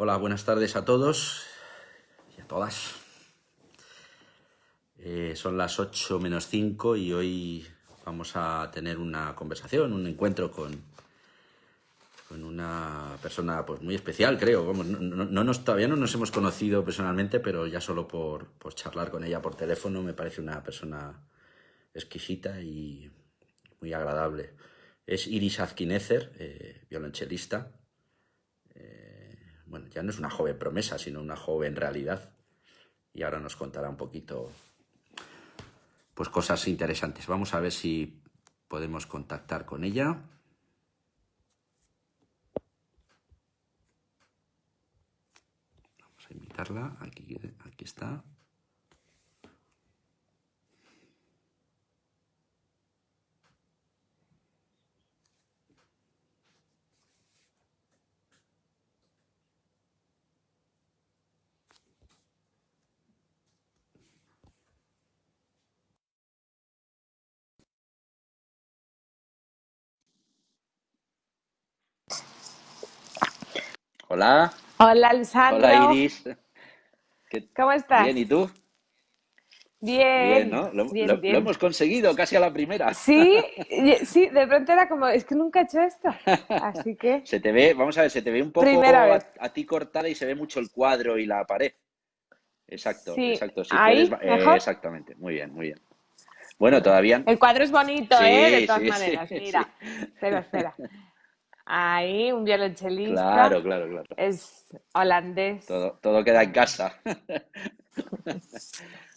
Hola, buenas tardes a todos y a todas. Son las 8 menos 5 y hoy vamos a tener una conversación, un encuentro con una persona pues muy especial, creo. Vamos, todavía no nos hemos conocido personalmente, pero ya solo por charlar con ella por teléfono me parece una persona exquisita y muy agradable. Es Iris Azquinézer, violonchelista. Bueno, ya no es una joven promesa, sino una joven realidad. Y ahora nos contará un poquito pues cosas interesantes. Vamos a ver si podemos contactar con ella. Vamos a invitarla. Aquí está. Hola. Hola, Hola, Alessandro. Iris. ¿Cómo Bien, estás? ¿y tú? Bien, Bien, ¿no? Lo, bien, lo- lo bien. hemos conseguido casi a la primera. Sí, sí, de pronto era como, es que nunca he hecho esto. Así que, Se te ve, vamos a ver, se te ve un primera poco vez. a ti cortada y se ve mucho el cuadro y la pared. Exacto, Sí, exacto. Si puedes, ahí, mejor. exactamente. Muy bien, muy bien. Bueno, todavía. El cuadro es bonito, ¿eh? De Sí, todas sí, sí, maneras, mira. sí. Espera, espera. Ahí, un violonchelista. Claro, claro, claro. Es holandés. Todo queda en casa.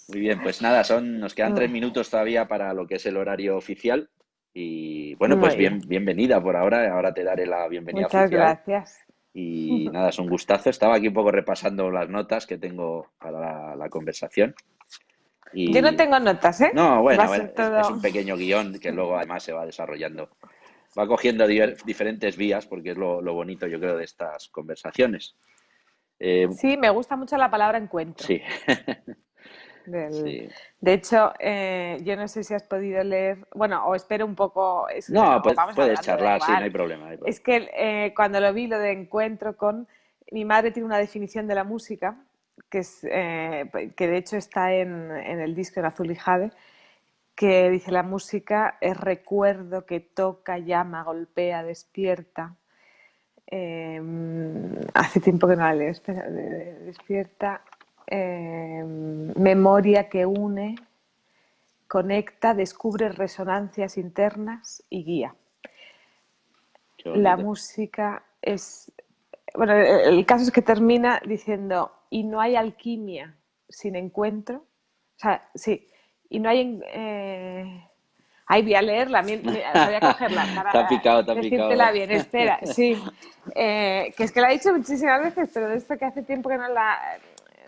Muy bien, pues nada, nos quedan 3 minutos todavía para lo que es el horario oficial. Y bueno, pues Muy bien. bienvenida por ahora. Ahora te daré la bienvenida Muchas oficial. gracias. Y nada, es un gustazo. Estaba aquí un poco repasando las notas que tengo para la conversación. Yo no Y tengo notas, ¿eh? no, Va a bueno, ser es todo. un pequeño guión que luego además se va desarrollando. Va cogiendo diferentes vías porque es lo bonito, yo creo, de estas conversaciones. Eh, Sí, me gusta mucho la palabra encuentro. sí, Del... sí. De hecho, yo no sé si has podido leer, bueno, o espero un poco, No, o vamos puedes hablando, da charlar, sí, no hay igual. problema, no hay Es problema. que cuando lo vi, lo de encuentro con, mi madre tiene una definición de la música, que de hecho está en el disco en Azul y Jade, que dice la música es recuerdo que toca, llama, golpea, despierta. Hace tiempo que no la leo, espera, despierta. Memoria que une, conecta, descubre resonancias internas y guía. Qué La bonito. música es... Bueno, el caso es que termina diciendo, y no hay alquimia sin encuentro. O sea, sí, y no hay... Ahí voy a leerla, o sea, voy a cogerla para Te ha decírtela picado. bien. Espera, sí. Que es que la he dicho muchísimas veces, pero de esto que hace tiempo que no la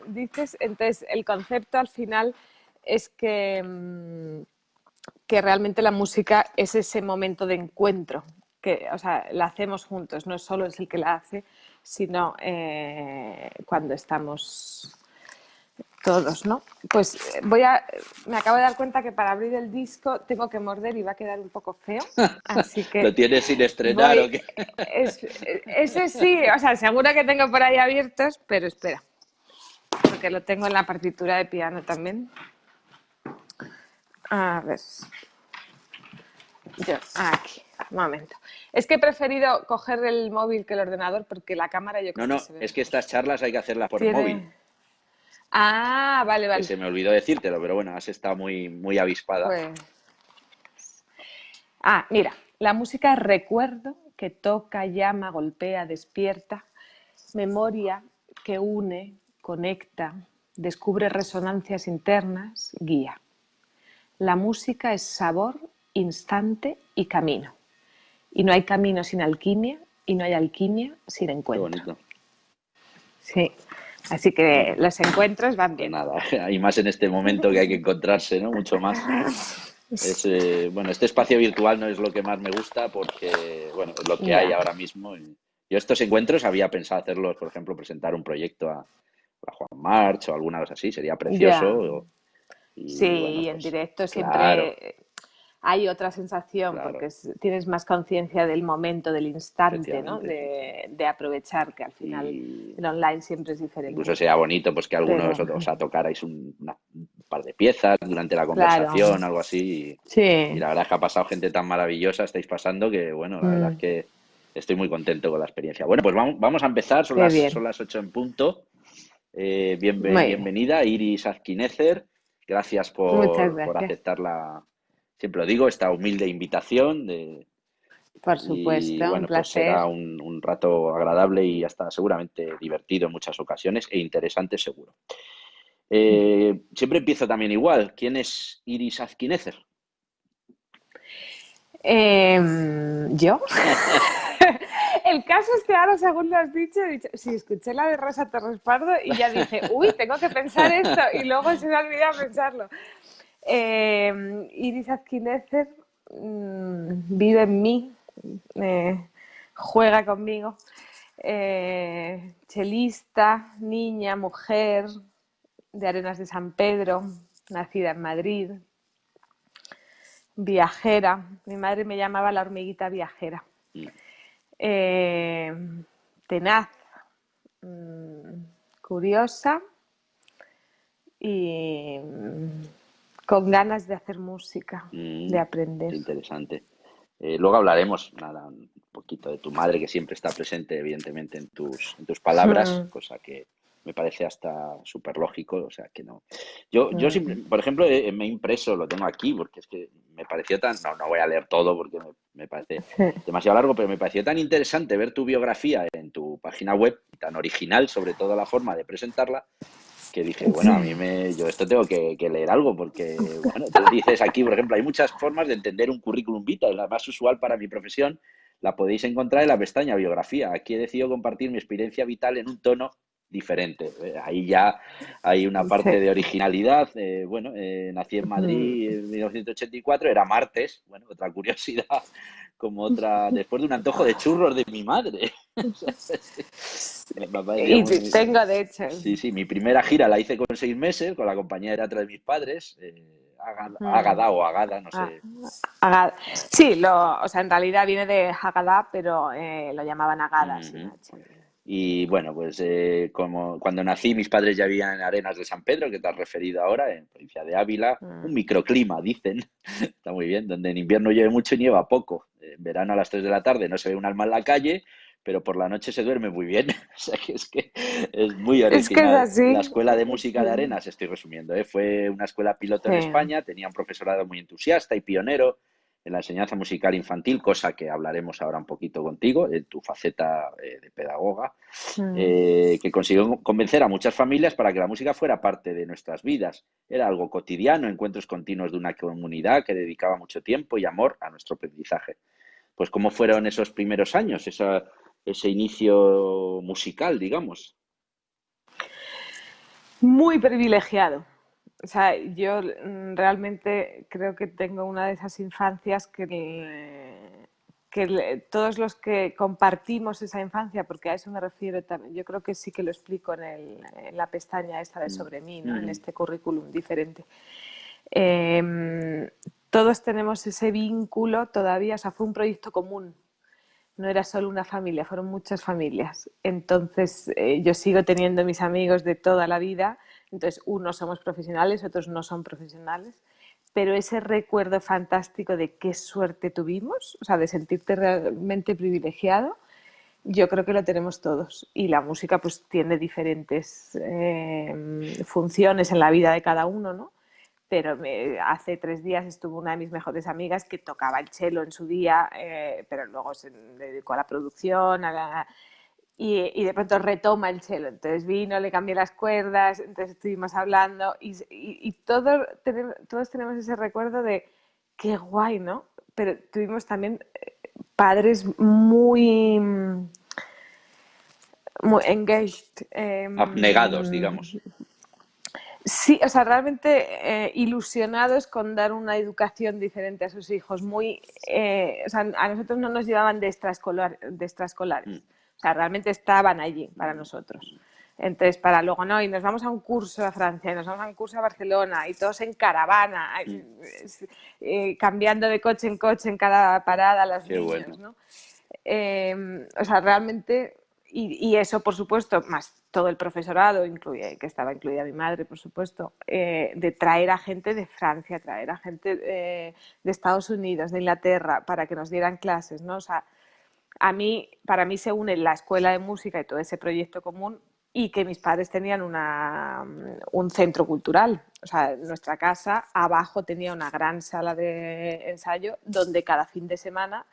dices, entonces el concepto al final es que realmente la música es ese momento de encuentro, que, o sea, la hacemos juntos, no solo es el que la hace, sino cuando estamos todos, ¿no? Pues me acabo de dar cuenta que para abrir el disco tengo que morder y va a quedar un poco feo, así que ¿Lo tienes sin estrenar o voy, qué? ese sí, o sea, seguro que tengo por ahí abiertos, pero espera, porque lo tengo en la partitura de piano también. A ver, aquí, un momento. Es que he preferido coger el móvil que el ordenador porque la cámara yo No, creo que no, se ve es que mejor. estas charlas hay que hacerlas por móvil, Tiene... Ah, vale, que vale. se me olvidó decírtelo, pero bueno, has estado muy, muy avispada. Pues... Ah, mira, la música es recuerdo que toca, llama, golpea, despierta, memoria que une, conecta, descubre resonancias internas, guía. La música es sabor, instante y camino. Y no hay camino sin alquimia y no hay alquimia sin Qué encuentro. bonito. Sí, así que Bueno, los encuentros van pues bien. nada, hay más en este momento que hay que encontrarse, ¿no? Mucho más. Bueno, este espacio virtual no es lo que más me gusta porque, bueno, es lo que hay Ya, ahora mismo. Yo estos encuentros había pensado hacerlos, por ejemplo, presentar un proyecto a Juan March o alguna cosa así, sería ya. precioso. Sí, Y bueno, y en pues directo claro, siempre. hay otra sensación, claro, porque tienes más conciencia del momento, del instante, ¿no? efectivamente. De aprovechar, que al final Y el online siempre es incluso diferente. sea bonito pues que algunos Pero, o sea, tocarais un par de piezas durante la claro, conversación, algo así. Y sí. la verdad es que ha pasado gente tan maravillosa, estáis pasando, que bueno, la verdad es Mm, que estoy muy contento con la experiencia. Bueno, pues vamos a empezar, son qué las, bien. son las 8 en punto. Muy bien. Bienvenida, Iris Azquinécer. Gracias Muchas por gracias. aceptar siempre lo digo, esta humilde invitación. Por Y supuesto, un bueno, pues placer. será un rato agradable y hasta seguramente divertido en muchas ocasiones e interesante seguro. Siempre empiezo también igual. ¿Quién es Iris Azquinécer? ¿Yo? El caso es que ahora, según lo has dicho, he dicho, sí, escuché la de Rosa Torres Pardo y ya dije, uy, tengo que pensar esto, y luego se me ha olvidado pensarlo. Iris Azquinécer vive en mí, juega conmigo, chelista, niña, mujer, de Arenas de San Pedro, nacida en Madrid, viajera. Mi madre me llamaba la hormiguita viajera. Mm, Eh, tenaz, curiosa y con ganas de hacer música, de qué aprender. interesante. Luego hablaremos, nada, un poquito de tu madre, que siempre está presente, evidentemente, en tus palabras, cosa que me parece hasta súper lógico, o sea que no. Yo siempre, por ejemplo, me he impreso, lo tengo aquí, porque es que me pareció tan, no voy a leer todo porque me parece demasiado largo, pero me pareció tan interesante ver tu biografía en tu página web, tan original, sobre todo la forma de presentarla, que dije, bueno, yo esto tengo que leer algo, porque, bueno, tú dices aquí, por ejemplo, hay muchas formas de entender un currículum vitae. La más usual para mi profesión la podéis encontrar en la pestaña biografía. Aquí he decidido compartir mi experiencia vital en un tono diferente. Ahí ya hay una parte de originalidad. Bueno, nací en Madrid en 1984, era martes. Bueno, otra curiosidad, como otra, después de un antojo de churros de mi madre. Me parecía Y muy... tengo, de hecho, Sí, sí, mi primera gira la hice con 6 meses, con la compañía de teatro de mis padres, Ágada o Agada, no ah, sé. sí, o sea, en realidad viene de Haggadah, pero lo llamaban Agada, sin Ujú. H. Y bueno, pues como cuando nací mis padres ya vivían en Arenas de San Pedro, que te has referido ahora, en provincia de Ávila, un microclima, dicen, está muy bien, donde en invierno llueve mucho y nieva poco. En verano a las 3 de la tarde no se ve un alma en la calle, pero por la noche se duerme muy bien. O sea que es muy Es que es original. La así. escuela de música de Arenas, estoy resumiendo, fue una escuela piloto en Sí. España, tenía un profesorado muy entusiasta y pionero en la enseñanza musical infantil, cosa que hablaremos ahora un poquito contigo, en tu faceta de pedagoga, que consiguió convencer a muchas familias para que la música fuera parte de nuestras vidas. Era algo cotidiano, encuentros continuos de una comunidad que dedicaba mucho tiempo y amor a nuestro aprendizaje. Pues, ¿cómo fueron esos primeros años, ese inicio musical, digamos? Muy privilegiado. O sea, yo realmente creo que tengo una de esas infancias todos los que compartimos esa infancia, porque a eso me refiero también, yo creo que sí que lo explico en la pestaña esta de Mm. sobre mí, ¿no? En Mm. este currículum diferente. Todos tenemos ese vínculo todavía, o sea, fue un proyecto común, no era solo una familia, fueron muchas familias. Entonces, yo sigo teniendo mis amigos de toda la vida, entonces unos somos profesionales, otros no son profesionales, pero ese recuerdo fantástico de qué suerte tuvimos, o sea, de sentirte realmente privilegiado, yo creo que lo tenemos todos. Y la música pues tiene diferentes funciones en la vida de cada uno, ¿no? Pero hace 3 días estuvo una de mis mejores amigas que tocaba el cello en su día, pero luego se dedicó a la producción, y de pronto retoma el cello. Entonces vino, le cambié las cuerdas, entonces estuvimos hablando y todos tenemos ese recuerdo de qué guay, ¿no? Pero tuvimos también padres muy engaged. Abnegados, digamos. Sí, o sea, realmente ilusionados con dar una educación diferente a sus hijos. O sea, a nosotros no nos llevaban de extraescolares. Mm. O sea, realmente estaban allí para nosotros. Entonces, para luego, no, y nos vamos a un curso a Francia, y nos vamos a un curso a Barcelona, y todos en caravana, cambiando de coche en cada parada los Qué niños, bueno. ¿no? O sea, realmente, y eso, por supuesto, más todo el profesorado, que estaba incluida mi madre, por supuesto, de traer a gente de Francia, traer a gente de Estados Unidos, de Inglaterra, para que nos dieran clases, ¿no? O sea, para mí se une la escuela de música y todo ese proyecto común y que mis padres tenían un centro cultural. O sea, nuestra casa abajo tenía una gran sala de ensayo donde cada fin de semana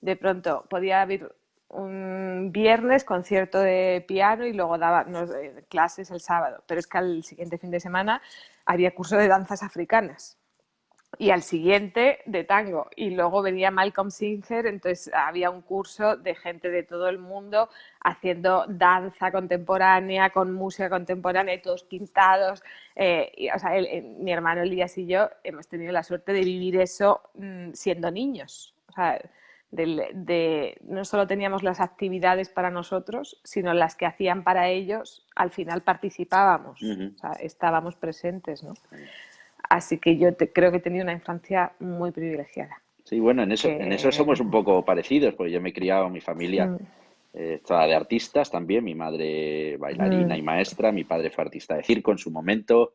de pronto podía haber un viernes concierto de piano y luego daba clases el sábado. Pero es que al siguiente fin de semana había curso de danzas africanas y al siguiente de tango. Y luego venía Malcolm Singer, entonces había un curso de gente de todo el mundo haciendo danza contemporánea, con música contemporánea y todos pintados. O sea, mi hermano Elías y yo hemos tenido la suerte de vivir eso siendo niños. O sea, no solo teníamos las actividades para nosotros, sino las que hacían para ellos, al final participábamos, o sea, estábamos presentes, ¿no? Así que yo creo que he tenido una infancia muy privilegiada. Sí, bueno, en eso Que... somos un poco parecidos, porque yo me he criado, mi familia Mm, toda de artistas también, mi madre bailarina y mm, maestra, mi padre fue artista de circo en su momento,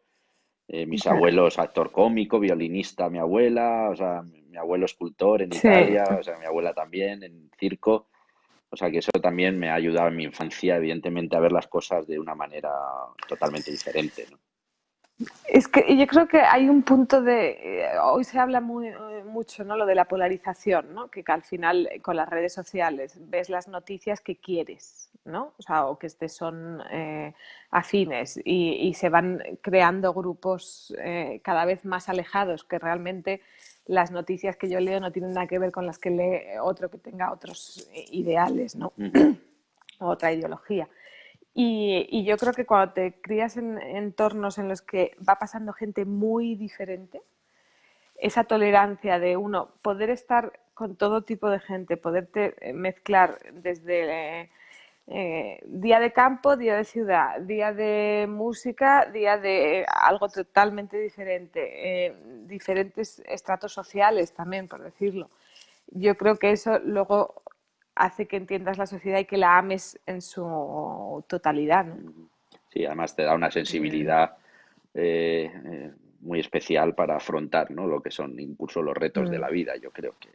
mis claro. abuelos actor cómico, violinista, mi abuela, o sea, mi abuelo escultor en Sí, Italia, o sea, mi abuela también en circo, o sea, que eso también me ha ayudado en mi infancia, evidentemente, a ver las cosas de una manera totalmente diferente, ¿no? es que yo creo que hay un punto hoy se habla mucho, ¿no? Lo de la polarización, ¿no? Que al final con las redes sociales ves las noticias que quieres, ¿no? O sea, o que te son afines y se van creando grupos cada vez más alejados que realmente las noticias que yo leo no tienen nada que ver con las que lee otro que tenga otros ideales, ¿no? Ujú. Otra ideología. Y yo creo que cuando te crías en entornos en los que va pasando gente muy diferente, esa tolerancia de uno poder estar con todo tipo de gente, poderte mezclar desde día de campo, día de ciudad, día de música, día de algo totalmente diferente, diferentes estratos sociales también, por decirlo. Yo creo que eso luego hace que entiendas la sociedad y que la ames en su totalidad, ¿no? Ujú. Sí, además te da una sensibilidad muy especial para afrontar, ¿no? Lo que son incluso los retos de Mm, la vida, yo creo que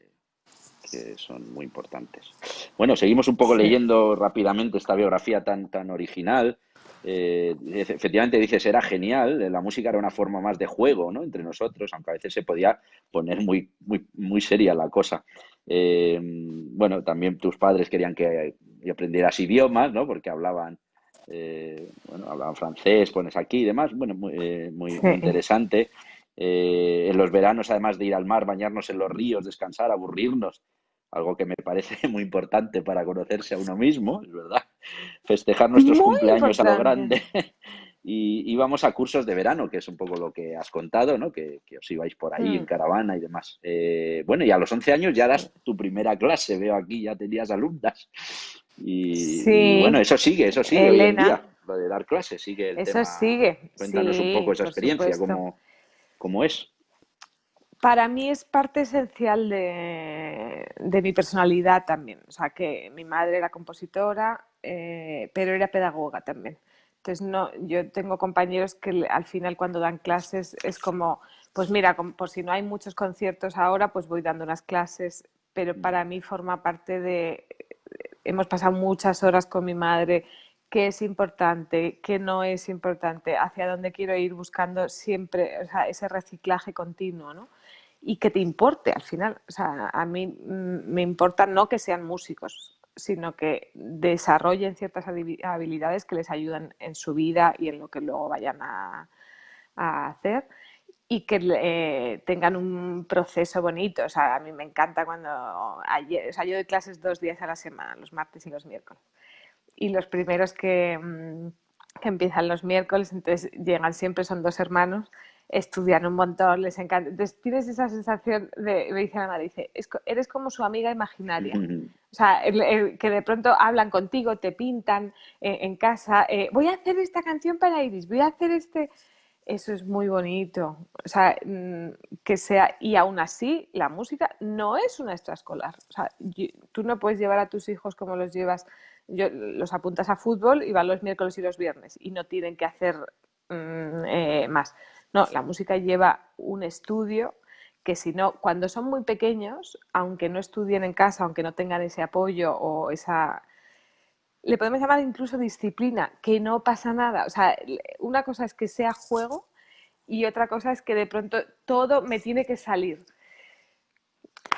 son muy importantes. Bueno, seguimos un poco sí. leyendo rápidamente esta biografía tan original. Efectivamente dices, era genial, la música era una forma más de juego, ¿no? Entre nosotros, aunque a veces se podía poner muy seria la cosa. Bueno, también tus padres querían que aprendieras idiomas, ¿no? Porque hablaban francés, pones aquí y demás. Bueno, muy Sí. interesante. En los veranos, además de ir al mar, bañarnos en los ríos, descansar, aburrirnos, algo que me parece muy importante para conocerse a uno mismo, es verdad. Festejar nuestros Muy cumpleaños a lo importante. grande. Y íbamos a cursos de verano, que es un poco lo que has contado, ¿no? Que os ibais por ahí en Mm, caravana y demás. Bueno, y a los 11 años ya sí. das tu primera clase, veo aquí, ya tenías alumnas. Y bueno, Sí, eso sigue hoy en Elena, día, lo de dar clases, sigue el eso tema. sigue, Cuéntanos un poco sí, esa por experiencia, supuesto. cómo es. Para mí es parte esencial de mi personalidad también. O sea, que mi madre era compositora, pero era pedagoga también. Entonces, no, yo tengo compañeros que al final cuando dan clases es como, pues mira, por si no hay muchos conciertos ahora, pues voy dando unas clases, pero para mí forma parte de, hemos pasado muchas horas con mi madre, qué es importante, qué no es importante, hacia dónde quiero ir buscando siempre, o sea, ese reciclaje continuo, ¿no? Y que te importe al final. O sea, a mí me importa no que sean músicos, sino que desarrollen ciertas habilidades que les ayudan en su vida y en lo que luego vayan a hacer y que tengan un proceso bonito. O sea, a mí me encanta o sea, yo doy clases 2 días a la semana, los martes y los miércoles. Y los primeros que empiezan los miércoles, entonces llegan siempre, son 2 hermanos estudian un montón, les encanta. Entonces tienes esa sensación de, me dice la madre, dice, eres como su amiga imaginaria. O sea, que de pronto hablan contigo, te pintan en casa, voy a hacer esta canción para Iris, voy a hacer este... Eso es muy bonito. O sea, que sea... Y aún así, la música no es una extraescolar. O sea, tú no puedes llevar a tus hijos como los llevas. Los apuntas a fútbol y van los miércoles y los viernes y no tienen que hacer más. No, la música lleva un estudio que si no, cuando son muy pequeños, aunque no estudien en casa, aunque no tengan ese apoyo o esa... Le podemos llamar incluso disciplina, que no pasa nada. O sea, una cosa es que sea juego y otra cosa es que de pronto todo me tiene que salir.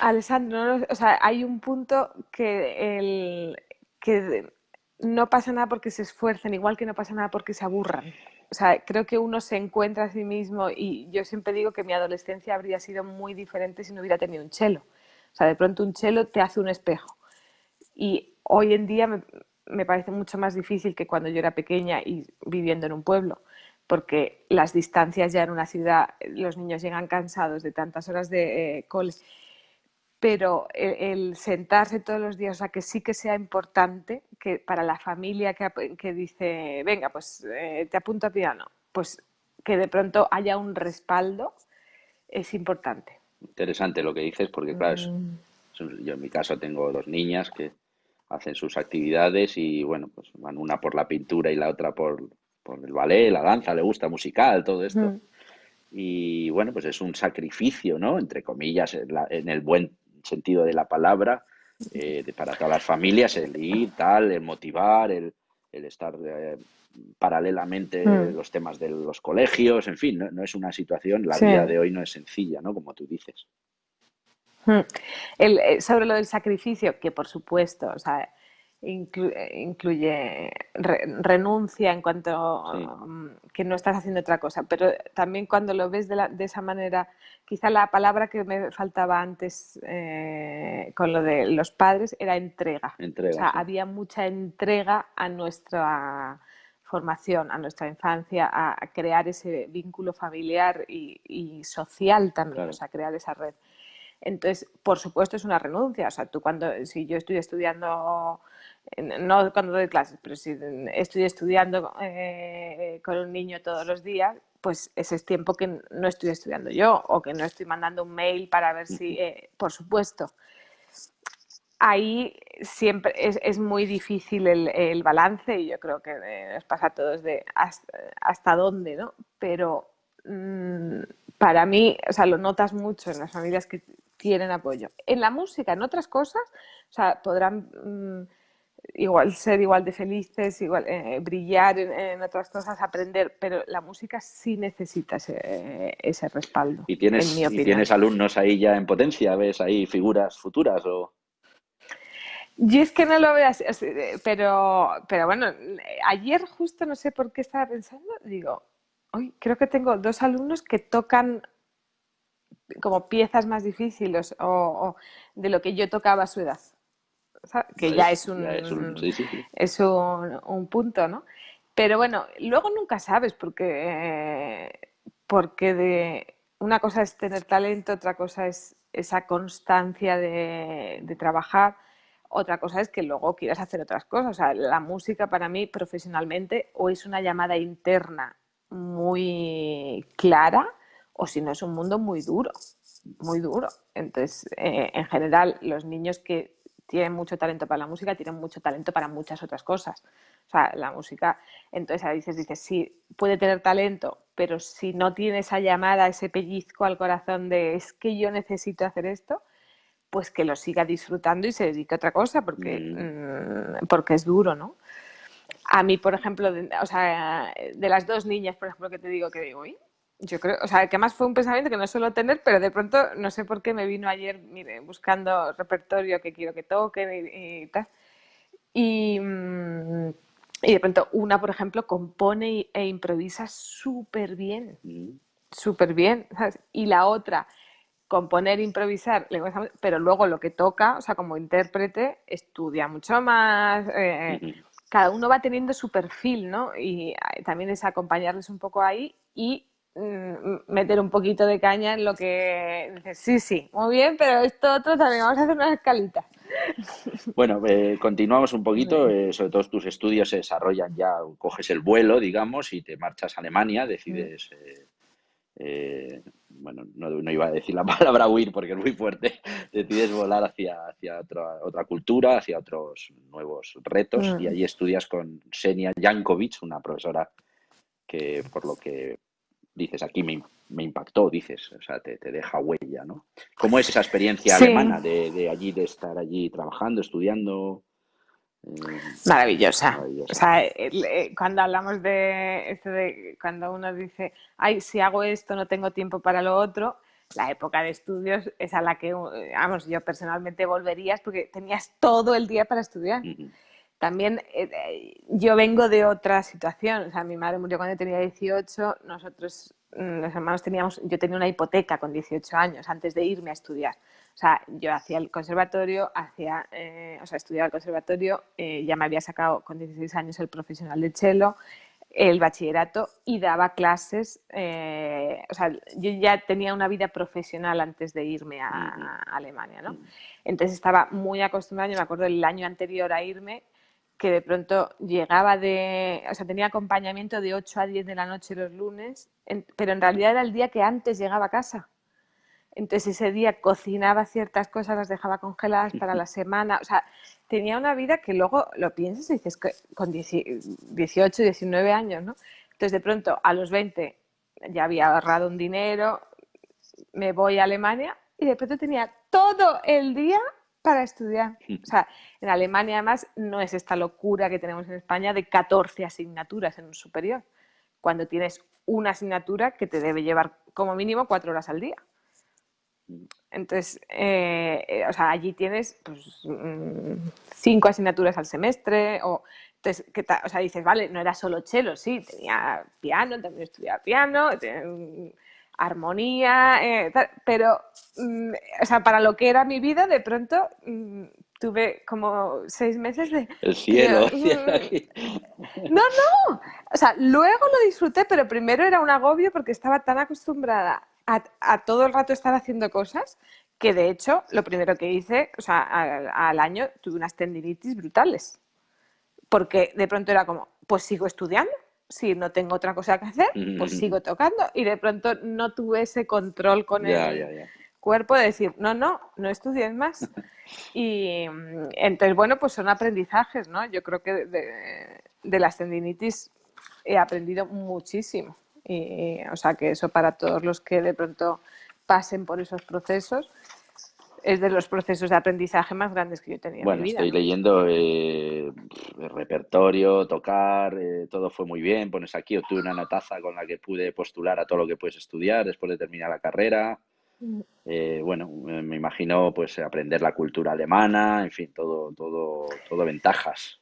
Alessandro, o sea, hay un punto que no pasa nada porque se esfuercen, igual que no pasa nada porque se aburran. O sea, creo que uno se encuentra a sí mismo y yo siempre digo que mi adolescencia habría sido muy diferente si no hubiera tenido un cello. O sea, de pronto un cello te hace un espejo. Y hoy en día me parece mucho más difícil que cuando yo era pequeña y viviendo en un pueblo, porque las distancias ya en una ciudad, los niños llegan cansados de tantas horas de cole, pero el sentarse todos los días, o sea, que sí que sea importante que para la familia que dice, venga, pues te apunto a piano, pues que de pronto haya un respaldo es importante. Interesante lo que dices, porque claro, yo en mi caso tengo dos niñas que hacen sus actividades y bueno, pues van una por la pintura y la otra por el ballet, la danza, le gusta musical, todo esto. Y bueno, pues es un sacrificio, ¿no? Entre comillas, en el buen sentido de la palabra, para todas las familias, el ir, tal, el motivar, el estar paralelamente los temas de los colegios, en fin, no es una situación, la Sí. vida de hoy no es sencilla, ¿no? Como tú dices. Sobre lo del sacrificio, que por supuesto, o sea, incluye renuncia en cuanto Sí, que no estás haciendo otra cosa, pero también cuando lo ves de esa manera, quizá la palabra que me faltaba antes con lo de los padres era entrega. O entrega, sea, sí, había mucha entrega a nuestra formación, a nuestra infancia, a crear ese vínculo familiar y social también, o claro. sea, crear esa red. Entonces, por supuesto, es una renuncia. O sea, tú si yo estoy estudiando, no cuando doy clases, pero si estoy estudiando con un niño todos los días, pues ese es tiempo que no estoy estudiando yo o que no estoy mandando un mail para ver si, por supuesto. Ahí siempre es muy difícil el balance y yo creo que nos pasa a todos de hasta dónde, ¿no? Pero para mí, o sea, lo notas mucho en las familias que tienen apoyo. En la música, en otras cosas, o sea, podrán igual ser igual de felices, igual brillar en otras cosas, aprender, pero la música sí necesita ese respaldo, ¿Y en mi opinión. tienes alumnos ahí ya en potencia? ¿Ves ahí figuras futuras o...? Yo es que no lo veo así, pero bueno, ayer justo no sé por qué estaba pensando, digo, hoy creo que tengo dos alumnos que tocan como piezas más difíciles o de lo que yo tocaba a su edad, ¿sabes? Que ya ¿Ves? es Ya es un... Sí, sí, sí. un punto, ¿no? Pero bueno, luego nunca sabes porque una cosa es tener talento, otra cosa es esa constancia de trabajar, otra cosa es que luego quieras hacer otras cosas. O sea, la música para mí profesionalmente o es una llamada interna muy clara o si no es un mundo muy duro, muy duro. Entonces, en general, los niños que tienen mucho talento para la música tienen mucho talento para muchas otras cosas. O sea, la música, entonces a veces dices, sí, puede tener talento, pero si no tiene esa llamada, ese pellizco al corazón de es que yo necesito hacer esto, pues que lo siga disfrutando y se dedique a otra cosa, porque es duro, ¿no? A mí, por ejemplo, o sea, de las dos niñas, por ejemplo, que te digo que digo, uy, yo creo, o sea, que más fue un pensamiento que no suelo tener, pero de pronto no sé por qué me vino ayer, mire, buscando repertorio que quiero que toquen y tal. Y, y de pronto una, por ejemplo, compone e improvisa Mm. súper bien, ¿sabes? Y la otra, componer, improvisar, pero luego lo que toca, o sea, como intérprete, estudia mucho más. Cada uno va teniendo su perfil, ¿no? Y también es acompañarles un poco ahí y meter un poquito de caña en lo que dices, sí, sí, muy bien, pero esto otro también, vamos a hacer unas escalitas. Bueno, continuamos un poquito, Bueno. sobre todo tus estudios se desarrollan ya, coges el vuelo, digamos, y te marchas a Alemania, Mm. decides, bueno, no iba a decir la palabra huir porque es muy fuerte, decides volar hacia otra cultura, hacia otros nuevos retos, y Mm. allí estudias con Xenia Jankovic, una profesora que por lo que dices aquí me impactó, dices, o sea, te deja huella, ¿no? ¿Cómo es esa experiencia Sí, alemana de allí, de estar allí trabajando, estudiando? Eh, maravillosa. O Maravillosa. sea, cuando hablamos de esto de cuando uno dice, ay, si hago esto no tengo tiempo para lo otro, la época de estudios es a la que, vamos, yo personalmente volverías porque tenías todo el día para estudiar. Ujú, También yo vengo de otra situación. O sea, mi madre murió cuando tenía 18. Nosotros, los hermanos, yo tenía una hipoteca con 18 años antes de irme a estudiar. O sea, yo hacía el conservatorio, o sea, estudiaba el conservatorio, ya me había sacado con 16 años el profesional de cello, el bachillerato y daba clases. O sea, yo ya tenía una vida profesional antes de irme ujú, a Alemania, ¿no? ujú. Entonces estaba muy acostumbrada, yo me acuerdo el año anterior a irme, que de pronto llegaba o sea, tenía acompañamiento de 8 a 10 de la noche los lunes, pero en realidad era el día que antes llegaba a casa. Entonces ese día cocinaba ciertas cosas, las dejaba congeladas para la semana. O sea, tenía una vida que luego lo piensas y dices que con 18, 19 años, ¿no? Entonces de pronto a los 20 ya había ahorrado un dinero, me voy a Alemania y de pronto tenía todo el día para estudiar. O sea, en Alemania además no es esta locura que tenemos en España de 14 asignaturas en un superior, cuando tienes una asignatura que te debe llevar como mínimo 4 horas al día. Entonces, o sea, allí tienes pues, 5 asignaturas al semestre. Entonces, o sea, dices, vale, no era solo cello, sí, tenía piano, también estudiaba piano, armonía, pero, o sea, para lo que era mi vida, de pronto tuve como 6 meses de... El Que yo, cielo, cielo aquí. no, no, o sea, luego lo disfruté, pero primero era un agobio porque estaba tan acostumbrada a todo el rato estar haciendo cosas que de hecho lo primero que hice, o sea, al año tuve unas tendinitis brutales, porque de pronto era como, pues sigo estudiando, si no tengo otra cosa que hacer, pues sigo tocando y de pronto no tuve ese control con Ya, el ya, ya. cuerpo de decir, no, no, no estudies más. Y entonces, bueno, pues son aprendizajes, ¿no? Yo creo que de las tendinitis he aprendido muchísimo. Y, o sea, que eso para todos los que de pronto pasen por esos procesos es de los procesos de aprendizaje más grandes que yo he tenido en mi Bueno, vida, estoy ¿no? leyendo el repertorio, tocar, todo fue muy bien. Pones aquí, obtuve una notaza con la que pude postular a todo lo que puedes estudiar después de terminar la carrera. Bueno, me imagino pues aprender la cultura alemana, en fin, todo ventajas.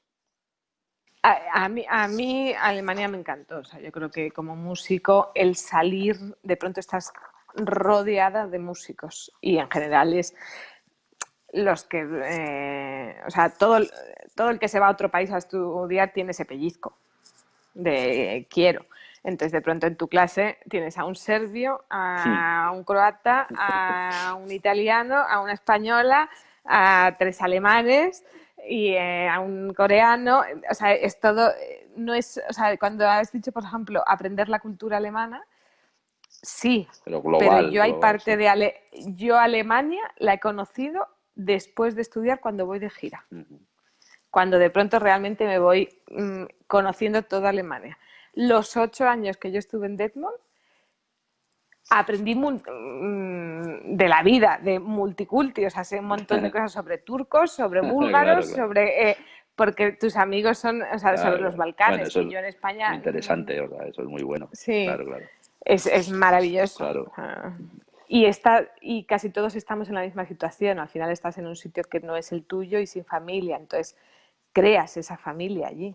A mí Alemania me encantó. O sea, yo creo que como músico, el salir, de pronto estás rodeada de músicos y en general es los que, o sea, todo el que se va a otro país a estudiar tiene ese pellizco de quiero. Entonces, de pronto en tu clase tienes a un serbio, a un croata, a un italiano, a una española, a 3 alemanes y a un coreano. O sea, es todo, no es, o sea, cuando has dicho, por ejemplo, aprender la cultura alemana, sí, Pero pero global, yo hay global, sí. parte yo Alemania la he conocido después de estudiar cuando voy de gira, Ujú. cuando de pronto realmente me voy conociendo toda Alemania. Los 8 años que yo estuve en Detmold aprendí de la vida, de multiculti, o sea, sé un montón de cosas sobre turcos, sobre Claro, búlgaros, claro, porque tus amigos son, o sea, sobre claro, los claro. Bueno, Balcanes, eso que es yo en muy España, interesante, o sea, eso es muy bueno. sí, Claro, claro, es maravilloso. claro. Y casi todos estamos en la misma situación. Al final estás en un sitio que no es el tuyo y sin familia. Entonces creas esa familia allí.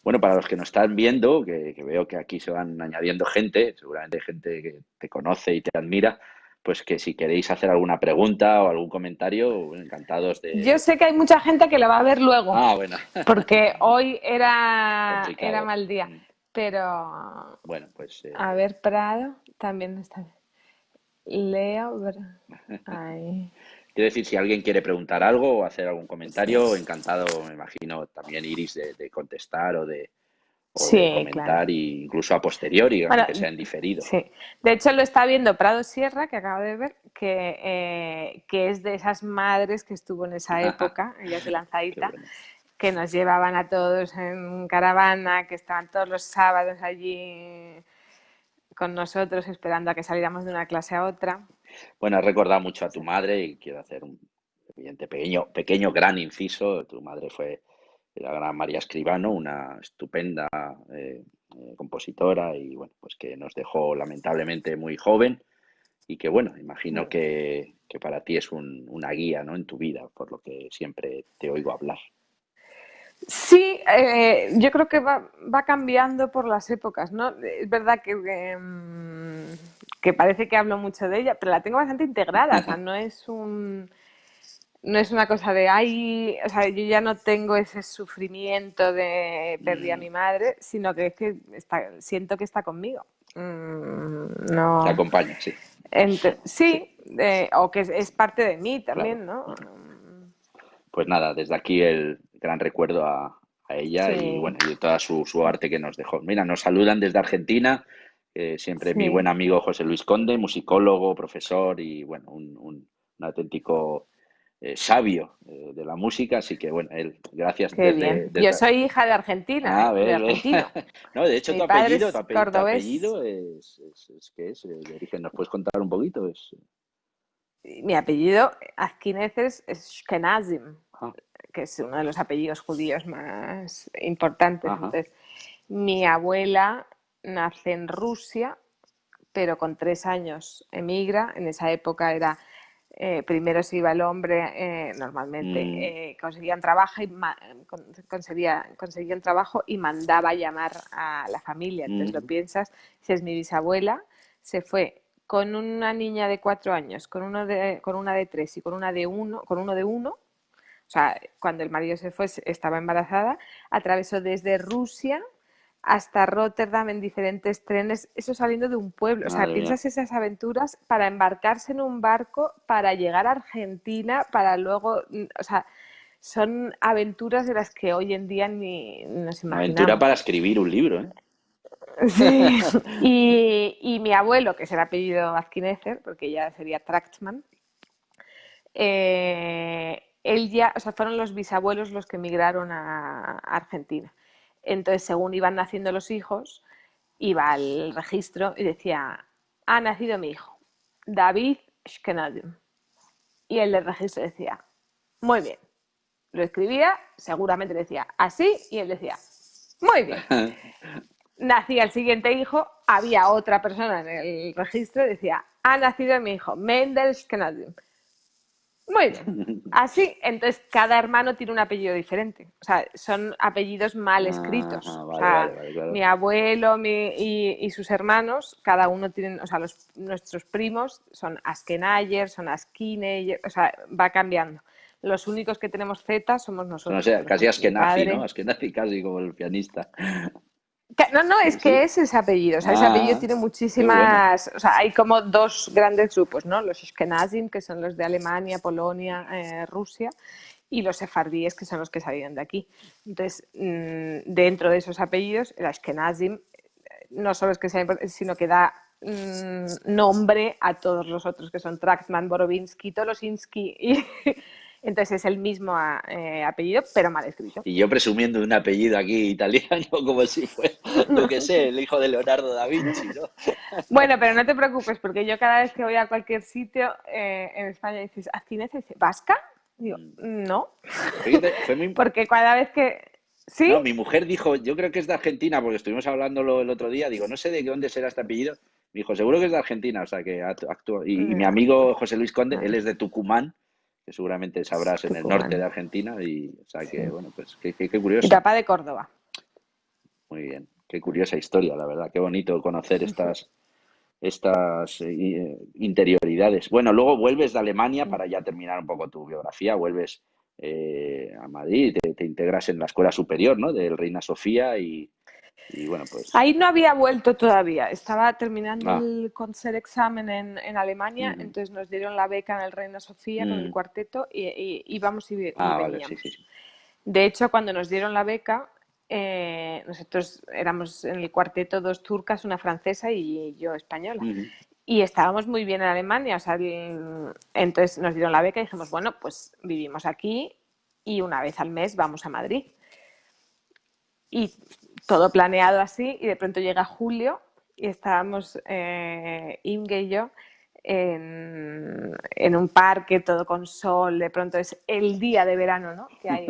Bueno, para los que nos están viendo, que veo que aquí se van añadiendo gente, seguramente hay gente que te conoce y te admira, pues que si queréis hacer alguna pregunta o algún comentario, bueno, encantados Yo de... sé que hay mucha gente que lo va a ver luego, Ah, bueno, porque hoy era complicado. mal día. Pero, Bueno, pues a ver, Prado también está. Leo, ay. quiero decir, si alguien quiere preguntar algo o hacer algún comentario, encantado, me imagino, también Iris, de contestar o de Sí, claro. comentar, e incluso a posteriori, Bueno, aunque sea en diferido. sí. De hecho, lo está viendo Prado Sierra, que acabo de ver, que es de esas madres que estuvo en esa época, ella es de Qué Lanzadita, bueno. que nos llevaban a todos en caravana, que estaban todos los sábados allí con nosotros esperando a que saliéramos de una clase a otra. Bueno, has recordado mucho a tu madre y quiero hacer un evidente pequeño, gran inciso. Tu madre fue la gran María Escribano, una estupenda compositora y bueno, pues que nos dejó lamentablemente muy joven y que bueno, imagino que para ti es una guía, ¿no? En tu vida, por lo que siempre te oigo hablar. Sí, yo creo que va cambiando por las épocas, ¿no? Es verdad que parece que hablo mucho de ella, pero la tengo bastante integrada, o sea, no es una cosa de, ay, o sea, yo ya no tengo ese sufrimiento de perdí a Mm, mi madre, sino que es que siento que está conmigo. te No, acompaña, sí. Sí, sí, o que es parte de mí claro. también, ¿no? Pues nada, desde aquí el gran recuerdo a ella y Sí, bueno, y de toda su arte que nos dejó. Mira, nos saludan desde Argentina, siempre mi buen sí, amigo José Luis Conde, musicólogo, profesor y bueno, un auténtico sabio de la música, así que bueno, él, gracias qué bien. Yo desde... soy hija de Argentina, Ah, de ves, ves. argentino. No, de hecho Mi padre es tu cordobés. apellido es ¿qué es? De origen, ¿nos puedes contar un poquito? Mi apellido, Azquineces, es Shkenazim, Ajá, que es uno de los apellidos judíos más importantes. ajá. Entonces, mi abuela nace en Rusia, pero con 3 años emigra. En esa época era primero se iba el hombre, normalmente Mm, conseguían trabajo y conseguían trabajo y mandaba llamar a la familia. Entonces lo mm, piensas, si es mi bisabuela, se fue con una niña de 4 años, con una de 3 y con uno de uno. O sea, cuando el marido se fue, estaba embarazada, atravesó desde Rusia hasta Rotterdam en diferentes trenes, eso saliendo de un pueblo. O sea, madre mía. piensas esas aventuras para embarcarse en un barco, para llegar a Argentina, para luego, o sea, son aventuras de las que hoy en día ni nos Una aventura para imaginamos. escribir un libro, ¿eh? Sí. Y mi abuelo, que es el apellido Azquinecer, porque ya sería Trachtman, él ya, o sea, fueron los bisabuelos los que emigraron a Argentina. Entonces, según iban naciendo los hijos, iba al registro y decía, ha nacido mi hijo, David Shkenadim. Y el del registro decía, muy bien. Lo escribía, seguramente decía así, y él decía, muy bien. Nacía el siguiente hijo, había otra persona en el registro y decía, ha nacido mi hijo, Mendel Shkenadim. Muy bien. Así, entonces cada hermano tiene un apellido diferente. O sea, son apellidos mal escritos. Ajá, O vale, vale, sea, vale, claro. mi abuelo y sus hermanos, cada uno tienen, o sea, nuestros primos son Askenayer, son Askineyer, o sea, va cambiando. Los únicos que tenemos Z somos Eso no nosotros, sé, por casi ejemplo, mi Askenazi, ¿no? padre. Askenazi casi como el pianista. No, no, es que ¿Sí? es ese apellido. O sea, ese apellido Ah, tiene qué bueno. muchísimas. O sea, hay como dos grandes grupos, ¿no? Los Ashkenazim, que son los de Alemania, Polonia, Rusia, y los sefardíes, que son los que salían de aquí. Entonces, dentro de esos apellidos, el Ashkenazim no solo es que sea importante, sino que da nombre a todos los otros, que son Traxman, Borovinsky, Tolosinsky. Y entonces es el mismo apellido, pero mal escrito. Y yo presumiendo de un apellido aquí italiano, como si fuera, yo qué sé, el hijo de Leonardo da Vinci, ¿no? Bueno, pero no te preocupes, porque yo cada vez que voy a cualquier sitio en España dices, ¿Azquinez es vasca? Digo, Mm. no, Fíjate, fue muy... porque cada vez que... ¿Sí? No, mi mujer dijo, yo creo que es de Argentina, porque estuvimos hablándolo el otro día, digo, no sé de dónde será este apellido. Me dijo, seguro que es de Argentina, o sea, que actúa. Y mi No, amigo José Luis Conde, él vale. es de Tucumán, que seguramente sabrás en el norte de Tucumán, Argentina, y o sea que, sí. bueno, pues qué Mi curioso. papá de Córdoba. Muy bien, qué curiosa historia, la verdad, qué bonito conocer estas interioridades. Bueno, luego vuelves de Alemania para ya terminar un poco tu biografía, vuelves a Madrid, te integras en la escuela superior, ¿no? Del Reina Sofía y... Y bueno, pues... Ahí no había vuelto todavía, estaba terminando Ah, el Conserexamen en Alemania, ujú, entonces nos dieron la beca en el Reina Sofía con el mm. cuarteto y íbamos y Ah, vale, sí, sí, veníamos. sí. De hecho, cuando nos dieron la beca, nosotros éramos en el cuarteto dos turcas, una francesa y yo española. Ujú. Y estábamos muy bien en Alemania, o sea, entonces nos dieron la beca y dijimos, bueno, pues vivimos aquí y una vez al mes vamos a Madrid. Y todo planeado así, y de pronto llega julio y estábamos Inge y yo en un parque, todo con sol, de pronto es el día de verano, ¿no?, que hay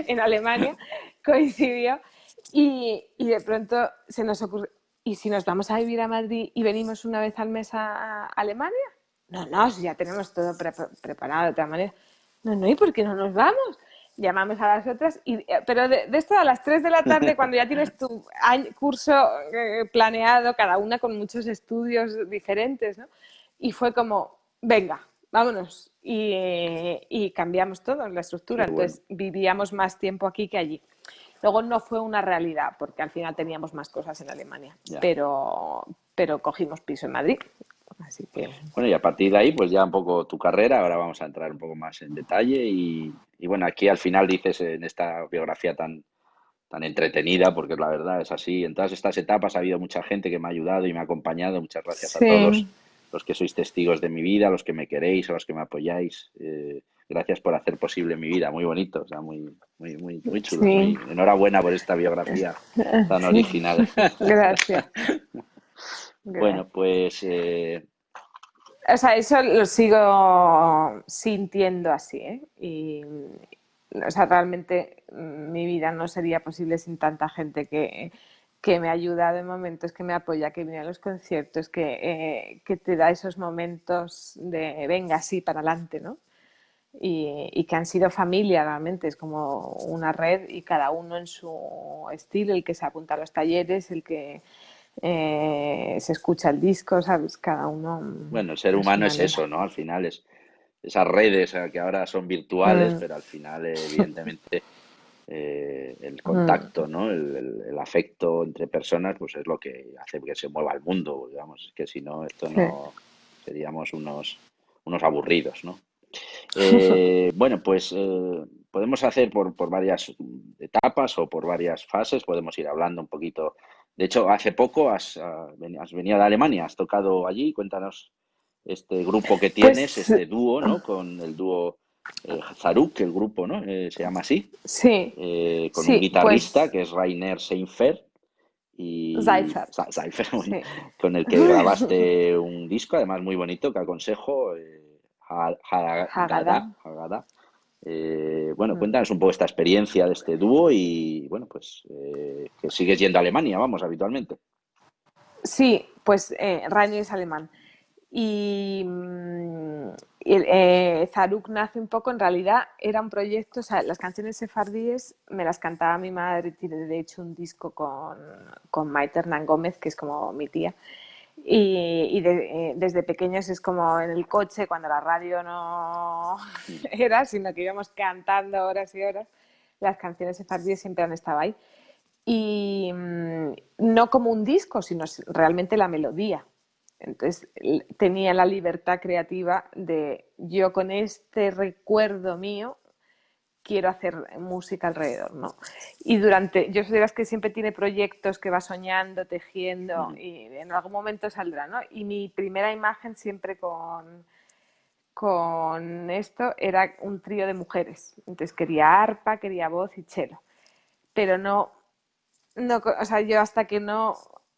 en Alemania, coincidió, y de pronto se nos ocurre, ¿y si nos vamos a vivir a Madrid y venimos una vez al mes a Alemania? No, no, si ya tenemos todo preparado de otra manera. No, no, ¿y por qué no nos vamos? Llamamos a las otras, pero de esto a las 3 de la tarde, cuando ya tienes tu curso planeado, cada una con muchos estudios diferentes, ¿no? Y fue como, venga, vámonos. Y cambiamos todo en la Qué estructura. bueno. Entonces vivíamos más tiempo aquí que allí. Luego no fue una realidad, porque al final teníamos más cosas en Alemania, Ya. pero cogimos piso en Madrid. Así que Bueno, y a partir de ahí, pues ya un poco tu carrera, ahora vamos a entrar un poco más en detalle y bueno, aquí al final dices en esta biografía tan entretenida, porque la verdad es así, en todas estas etapas ha habido mucha gente que me ha ayudado y me ha acompañado, muchas gracias a sí, todos los que sois testigos de mi vida, los que me queréis, a los que me apoyáis, gracias por hacer posible mi vida, muy bonito, o sea, muy chulo, sí, muy enhorabuena por esta biografía tan sí. original. Gracias, Bueno, gracias. pues O sea, eso lo sigo sintiendo así, ¿eh? O sea, realmente mi vida no sería posible sin tanta gente que me ha ayudado en momentos, que me apoya, que viene a los conciertos, que te da esos momentos de venga, sí, para adelante, ¿no? Y que han sido familia realmente, es como una red y cada uno en su estilo, el que se apunta a los talleres, el que se escucha el disco, ¿sabes? Cada uno bueno, el ser a su humano es manera. eso, ¿no? Al final es esas redes que ahora son virtuales, Mm, pero al final, evidentemente, el mm, contacto, ¿no? El afecto entre personas, pues es lo que hace que se mueva el mundo, digamos. Es que si no, esto sí. no seríamos unos aburridos, ¿no? Bueno, pues podemos hacer por varias etapas o por varias fases, podemos ir hablando un poquito. De hecho, hace poco has venido de Alemania, has tocado allí, cuéntanos este grupo que tienes, Pues este dúo, ¿no? Con el dúo Zaruk, el grupo, ¿no? Se llama así, sí, con un sí, guitarrista pues que es Rainer Seinfeld y Seifert, Seinfeld, bueno, sí. con el que grabaste un disco, además muy bonito, que aconsejo, Haggadah. Haggadah. Bueno, Mm. cuéntanos un poco esta experiencia de este dúo y, bueno, pues que sigues yendo a Alemania, vamos, habitualmente. Sí, pues Rainer es alemán. Y, Zaruk nace un poco, en realidad era un proyecto, o sea, las canciones sefardíes me las cantaba mi madre, tiene de hecho un disco con Maite Hernán Gómez, que es como mi tía. Desde pequeños es como en el coche, cuando la radio no Mm, era, sino que íbamos cantando horas y horas, las canciones sefardíes siempre han estado ahí. Y no como un disco, sino realmente la melodía. Entonces tenía la libertad creativa de yo con este recuerdo mío quiero hacer música alrededor, ¿no? Y yo soy de las que siempre tiene proyectos que va soñando, tejiendo mm, y en algún momento saldrá, ¿no? Y mi primera imagen siempre con esto era un trío de mujeres. Entonces quería arpa, quería voz y cello. Pero no, o sea, yo hasta que no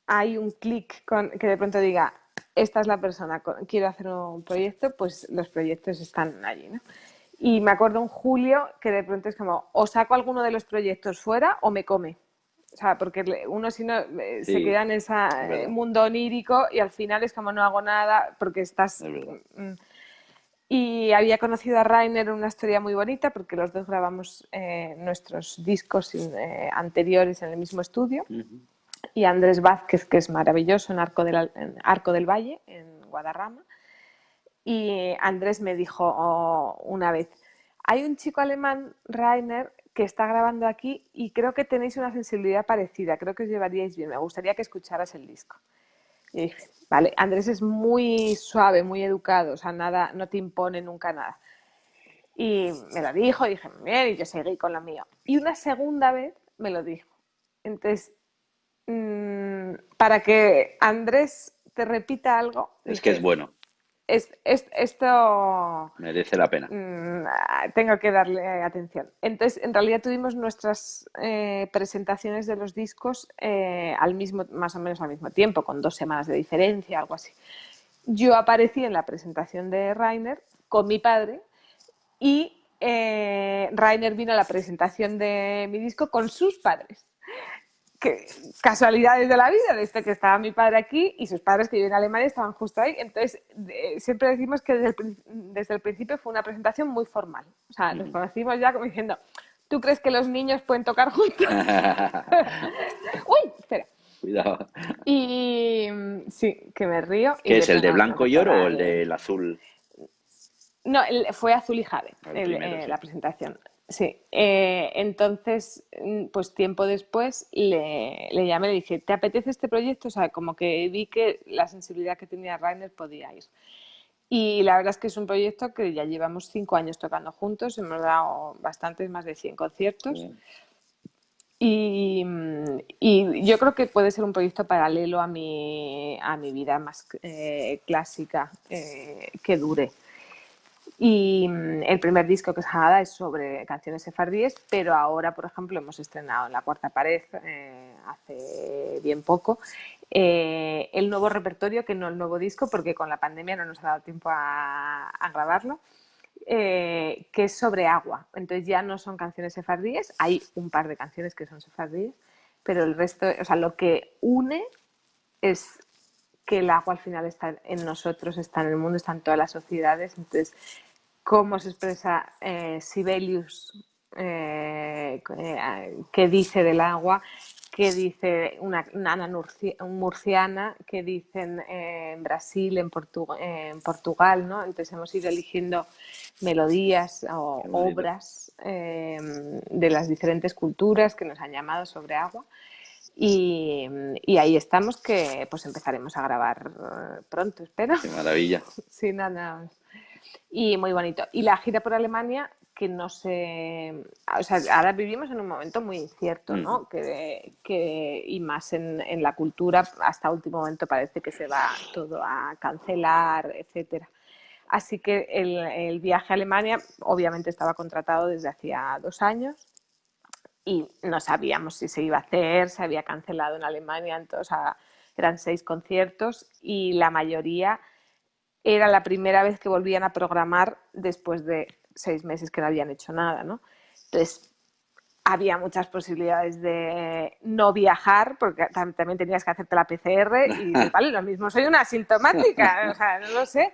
hay un clic que de pronto diga, esta es la persona, quiero hacer un proyecto, pues los proyectos están allí, ¿no? Y me acuerdo en julio que de pronto es como, o saco alguno de los proyectos fuera o me come. O sea, porque uno si no se sí, queda en ese es verdad, mundo onírico y al final es como no hago nada porque estás... es verdad. Y había conocido a Rainer en una historia muy bonita porque los dos grabamos nuestros discos anteriores en el mismo estudio Ujú. y Andrés Vázquez, que es maravilloso en Arco del Valle, en Guadarrama. Y Andrés me dijo una vez, hay un chico alemán, Rainer, que está grabando aquí y creo que tenéis una sensibilidad parecida, creo que os llevaríais bien, me gustaría que escucharas el disco. Y dije, vale, Andrés es muy suave, muy educado, o sea, nada, no te impone nunca nada. Y me lo dijo, dije, bien, y yo seguí con lo mío. Y una segunda vez me lo dijo. Entonces, para que Andrés te repita algo, Es que es dije, bueno, esto merece la pena. tengo que darle atención. Entonces, en realidad tuvimos nuestras presentaciones de los discos más o menos al mismo tiempo, con 2 semanas de diferencia, algo así. Yo aparecí en la presentación de Rainer con mi padre y Rainer vino a la presentación de mi disco con sus padres. Que casualidades de la vida, desde que estaba mi padre aquí y sus padres que viven en Alemania estaban justo ahí. Entonces, siempre decimos que desde el principio fue una presentación muy formal. O sea, nos conocimos ya como diciendo, ¿tú crees que los niños pueden tocar juntos? ¡Uy! Espera. Cuidado. Y sí, que me río. ¿Qué Y es, el de blanco y oro o el el... del azul? No, fue Azul y Jade, El primero, sí. la presentación. Sí. Entonces, pues tiempo después le llamé y le dije, ¿te apetece este proyecto? O sea, como que vi que la sensibilidad que tenía Rainer podía ir. Y la verdad es que es un proyecto que ya llevamos 5 años tocando juntos, hemos dado bastantes, más de 100 conciertos. Sí. Y yo creo que puede ser un proyecto paralelo a mi vida más clásica que dure. Y el primer disco que es Hada es sobre canciones sefardíes, pero ahora, por ejemplo, hemos estrenado en La Cuarta Pared hace bien poco el nuevo repertorio, que no el nuevo disco, porque con la pandemia no nos ha dado tiempo a grabarlo, que es sobre agua. Entonces ya no son canciones sefardíes, hay un par de canciones que son sefardíes, pero el resto, o sea, lo que une es que el agua al final está en nosotros, está en el mundo, está en todas las sociedades. Entonces, cómo se expresa Sibelius, qué dice del agua, qué dice una murciana, qué dicen en Brasil, en Portugal, ¿no? Entonces hemos ido eligiendo melodías o obras de las diferentes culturas que nos han llamado sobre agua. Y ahí estamos, que pues empezaremos a grabar pronto, espero. Qué maravilla. Sí, nada. Y muy bonito. Y la gira por Alemania, que no sé, o sea, ahora vivimos en un momento muy incierto, ¿no? Y más en la cultura, hasta último momento parece que se va todo a cancelar, etcétera. Así que el viaje a Alemania obviamente estaba contratado desde hacía 2 años y no sabíamos si se iba a hacer, se había cancelado en Alemania, entonces, o sea, eran 6 conciertos y la mayoría era la primera vez que volvían a programar después de 6 meses que no habían hecho nada, ¿no? Entonces, había muchas posibilidades de no viajar, porque también tenías que hacerte la PCR y dices, vale, lo mismo, soy una asintomática, o sea, no lo sé.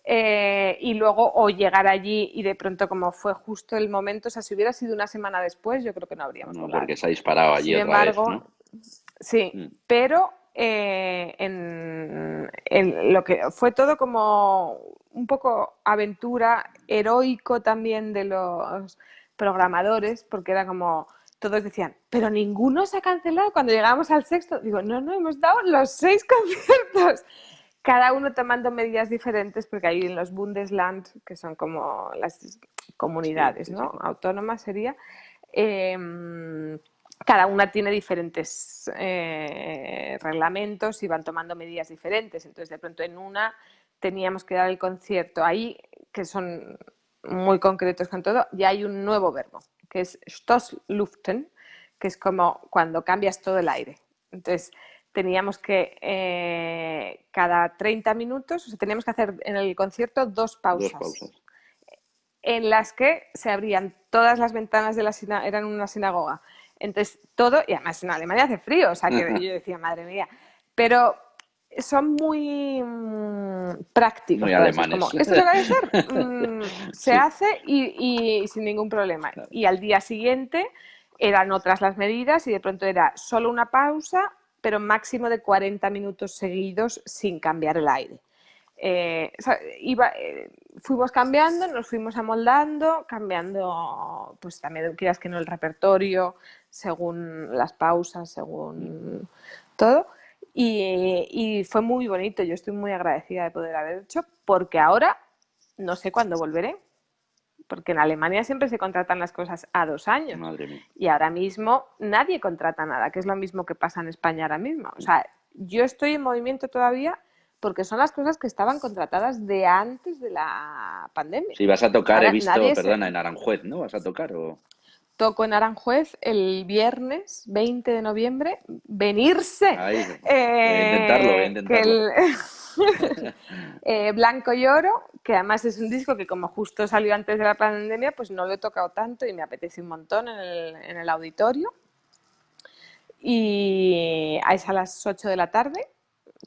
Y luego o llegar allí y de pronto, como fue justo el momento, o sea, si hubiera sido una semana después, yo creo que no habríamos No, volado. porque se ha disparado allí Sin otra vez, embargo, ¿no? sí, pero en lo que fue todo como un poco aventura, heroico también de los programadores, porque era como, todos decían, pero ninguno se ha cancelado. Cuando llegamos al sexto, digo, no, hemos dado los 6 conciertos. Cada uno tomando medidas diferentes, porque ahí en los Bundesland, que son como las comunidades, sí, ¿no? sí. Autónomas sería, cada una tiene diferentes reglamentos y van tomando medidas diferentes. Entonces, de pronto en una teníamos que dar el concierto ahí, que son muy concretos con todo, ya hay un nuevo verbo, que es Stoßluften, que es como cuando cambias todo el aire. Entonces, teníamos que cada 30 minutos, o sea, teníamos que hacer en el concierto 2 pausas. 2 pausas. En las que se abrían todas las ventanas de eran una sinagoga. Entonces, todo, y además en Alemania hace frío, o sea, que yo decía, madre mía, pero son muy prácticos. Muy alemanes. Como, ¿esto se va a hacer? Se hace y sin ningún problema. Claro. Y al día siguiente eran otras las medidas y de pronto era solo una pausa, pero máximo de 40 minutos seguidos sin cambiar el aire. Fuimos cambiando, nos fuimos amoldando, cambiando, pues también quieras que no el repertorio, según las pausas, según todo. Y fue muy bonito, yo estoy muy agradecida de poder haber hecho, porque ahora no sé cuándo volveré, porque en Alemania siempre se contratan las cosas a 2 años. Madre mía. Y ahora mismo nadie contrata nada, que es lo mismo que pasa en España ahora mismo. O sea, yo estoy en movimiento todavía porque son las cosas que estaban contratadas de antes de la pandemia. Si vas a tocar, he Ahora visto, nadie se... perdona, en Aranjuez, ¿no? ¿Vas a tocar o...? Toco en Aranjuez el viernes 20 de noviembre. Venirse. Ahí, voy a intentarlo, voy a Que intentarlo. Blanco Lloro, que además es un disco que como justo salió antes de la pandemia, pues no lo he tocado tanto y me apetece un montón en el auditorio. Y es a las 8 de la tarde,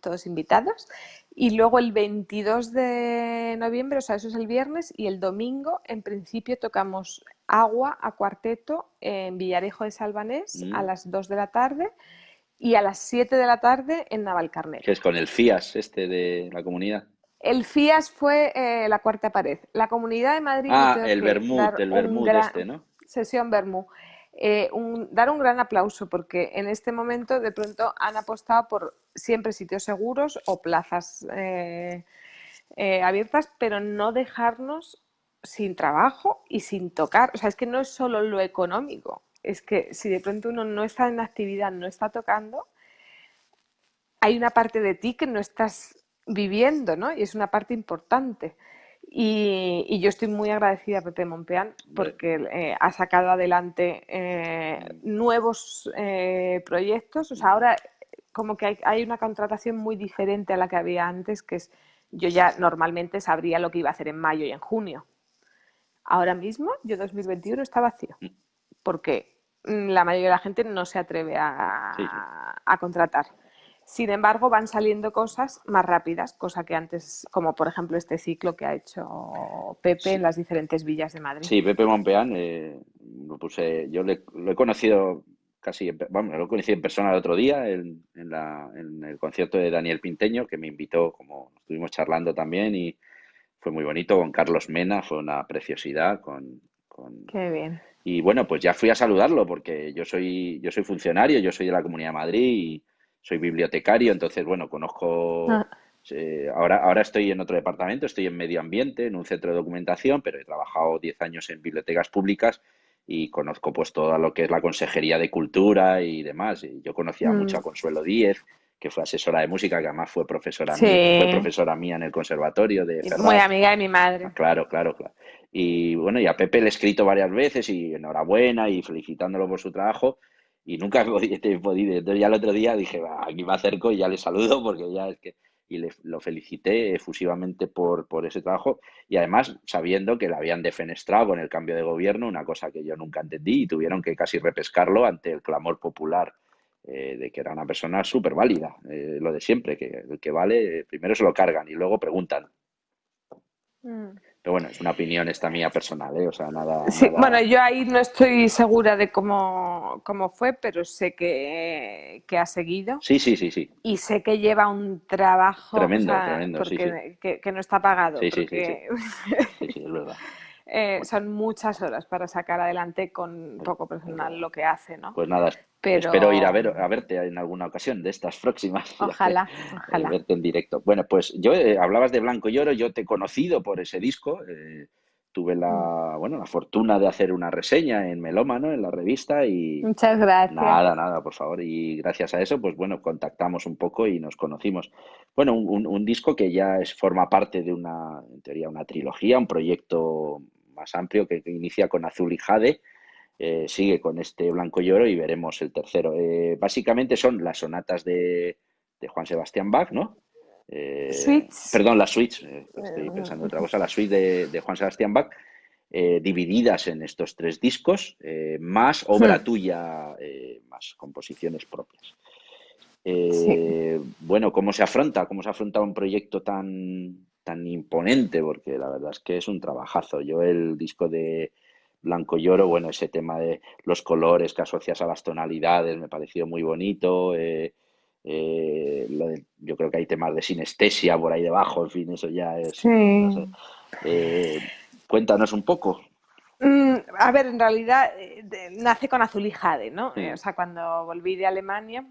todos invitados. Y luego el 22 de noviembre, o sea, eso es el viernes, y el domingo, en principio, tocamos Agua a cuarteto en Villarejo de Salvanés a las 2 de la tarde y a las 7 de la tarde en Que Navalcarnero. es con el FIAS este de la comunidad. El FIAS fue la cuarta pared. La Comunidad de Madrid, yo Ah, tengo que dar el un Bermud gran... este, ¿no? Sesión Bermú. Dar un gran aplauso porque en este momento de pronto han apostado por siempre sitios seguros o plazas abiertas, pero no dejarnos sin trabajo y sin tocar. O sea, es que no es solo lo económico, es que si de pronto uno no está en actividad, no está tocando, hay una parte de ti que no estás viviendo, ¿no? Y es una parte importante. Y yo estoy muy agradecida a Pepe Monpeán porque ha sacado adelante nuevos proyectos. O sea, ahora como que hay una contratación muy diferente a la que había antes, que es, yo ya normalmente sabría lo que iba a hacer en mayo y en junio. Ahora mismo, yo 2021 está vacío, porque la mayoría de la gente no se atreve Sí, sí. a contratar. Sin embargo, van saliendo cosas más rápidas, cosa que antes, como por ejemplo este ciclo que ha hecho Pepe en Sí, las diferentes villas de Madrid. sí, Pepe Monpeán, yo lo he conocido casi, vamos, lo conocí en persona el otro día en el concierto de Daniel Pinteño, que me invitó, como estuvimos charlando también, y fue muy bonito, con Carlos Mena, fue una preciosidad, Qué bien. y bueno, pues ya fui a saludarlo, porque yo soy funcionario, yo soy de la Comunidad de Madrid y soy bibliotecario, entonces, bueno, conozco. Ah, Ahora estoy en otro departamento, estoy en medio ambiente, en un centro de documentación, pero he trabajado 10 años en bibliotecas públicas y conozco pues todo lo que es la Consejería de Cultura y demás. Y yo conocía mucho a Consuelo Díez, que fue asesora de música, que además fue sí, profesora mía en el Conservatorio de muy Ferraz. amiga de mi Ah, madre. claro, claro, claro. Y bueno, y a Pepe le he escrito varias veces y enhorabuena y felicitándolo por su trabajo y nunca he podido. Entonces ya el otro día dije, "Va, aquí me acerco y ya le saludo porque ya es que... Y lo felicité efusivamente por ese trabajo y además sabiendo que le habían defenestrado con el cambio de gobierno, una cosa que yo nunca entendí y tuvieron que casi repescarlo ante el clamor popular de que era una persona súper válida, lo de siempre, que el que vale primero se lo cargan y luego preguntan. Mm. Pero bueno, es una opinión esta mía personal, ¿eh? O sea, nada, Sí, bueno, nada. yo ahí no estoy segura de cómo fue, pero sé que ha seguido Sí, sí, sí, sí. y sé que lleva un trabajo, o Tremendo, sea, tremendo, sí, sí. porque que no está pagado, Sí, sí, sí, sí. porque Sí, sí, es verdad. Bueno, son muchas horas para sacar adelante con poco es personal verdad. lo que hace, ¿no? Pues nada, espero ir Pero a verte en alguna ocasión de estas próximas, ya que ojalá, ojalá. verte en directo. Bueno, pues yo hablabas de Blanco y Oro, yo te he conocido por ese disco. Tuve bueno, la fortuna de hacer una reseña en Melómano, en la revista, y Muchas gracias. nada, nada, por favor. Y gracias a eso, pues bueno, contactamos un poco y nos conocimos. Bueno, un disco que ya forma parte de en teoría, una trilogía, un proyecto más amplio que inicia con Azul y Jade, sigue con este Blanco y Oro y veremos el tercero. Básicamente son las sonatas de Juan Sebastián Bach, ¿no? Switch. Perdón, las suites, estoy pensando en otra cosa, la suite de Juan Sebastián Bach, divididas en estos tres discos, más obra tuya, más composiciones propias. Sí. Bueno, ¿cómo se afronta un proyecto tan imponente? Porque la verdad es que es un trabajazo. Yo el disco de Blanco y Oro, bueno, ese tema de los colores que asocias a las tonalidades me pareció muy bonito. Yo creo que hay temas de sinestesia por ahí debajo, en fin, eso ya es, no sé. Sí. Eh, Cuéntanos un poco. A ver, en realidad nace con Azul y Jade, ¿no? O Sí. sea, cuando volví de Alemania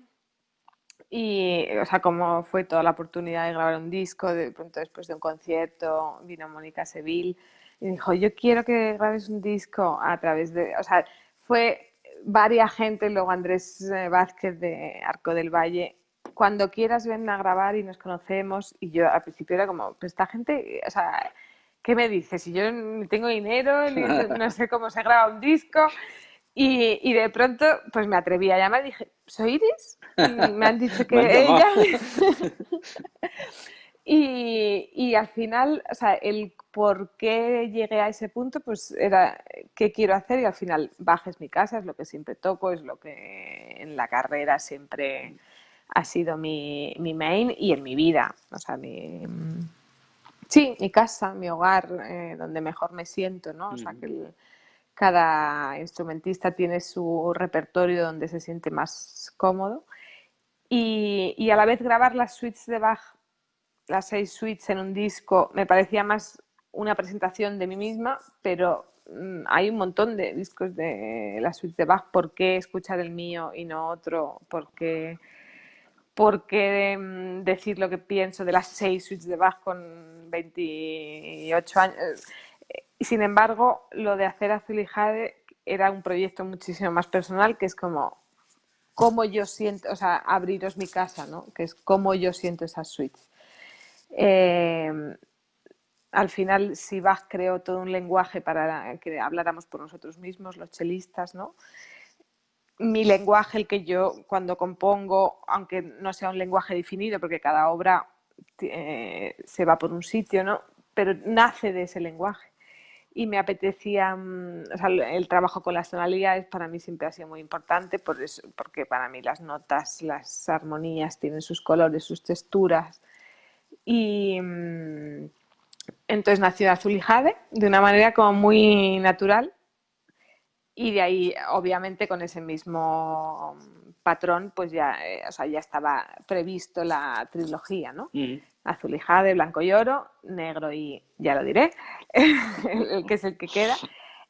y, o sea, como fue toda la oportunidad de grabar un disco, de pronto después de un concierto vino Mónica Seville y dijo, yo quiero que grabes un disco a través de, o sea, fue varias gente, luego Andrés Vázquez de Arco del Valle, cuando quieras ven a grabar y nos conocemos, y yo al principio era como, pues esta gente, o sea, ¿qué me dices? Si yo ni tengo dinero, ni no sé cómo se graba un disco, y de pronto, pues me atreví a llamar y dije, ¿soy Iris? Y me han dicho Me han que llamado. ella. Y al final, o sea, el por qué llegué a ese punto, pues era qué quiero hacer y al final Bach es mi casa, es lo que siempre toco, es lo que en la carrera siempre ha sido mi main y en mi vida, o sea, sí, mi casa, mi hogar, donde mejor me siento, ¿no? O sea, que cada instrumentista tiene su repertorio donde se siente más cómodo y a la vez grabar las suites de Bach, las 6 suites en un disco, me parecía más una presentación de mí misma, pero hay un montón de discos de las suites de Bach. ¿Por qué escuchar el mío y no otro? ¿Por qué decir lo que pienso de las 6 suites de Bach con 28 años? Sin embargo, lo de hacer Azul y Jade era un proyecto muchísimo más personal, que es como cómo yo siento, o sea, abriros mi casa, ¿no? Que es cómo yo siento esas suites. Eh, Al final, si Bach creó todo un lenguaje para que habláramos por nosotros mismos, los chelistas, ¿no? Mi lenguaje, el que yo cuando compongo, aunque no sea un lenguaje definido, porque cada obra se va por un sitio, ¿no? Pero nace de ese lenguaje. Y me apetecía, o sea, el trabajo con las tonalidades para mí siempre ha sido muy importante, por eso, porque para mí las notas, las armonías tienen sus colores, sus texturas. Y entonces nació Azul y Jade de una manera como muy natural y de ahí, obviamente, con ese mismo patrón, pues ya, o sea, ya estaba previsto la trilogía, ¿no? Azul y Jade, blanco y oro, negro y ya lo diré, el que es el que queda.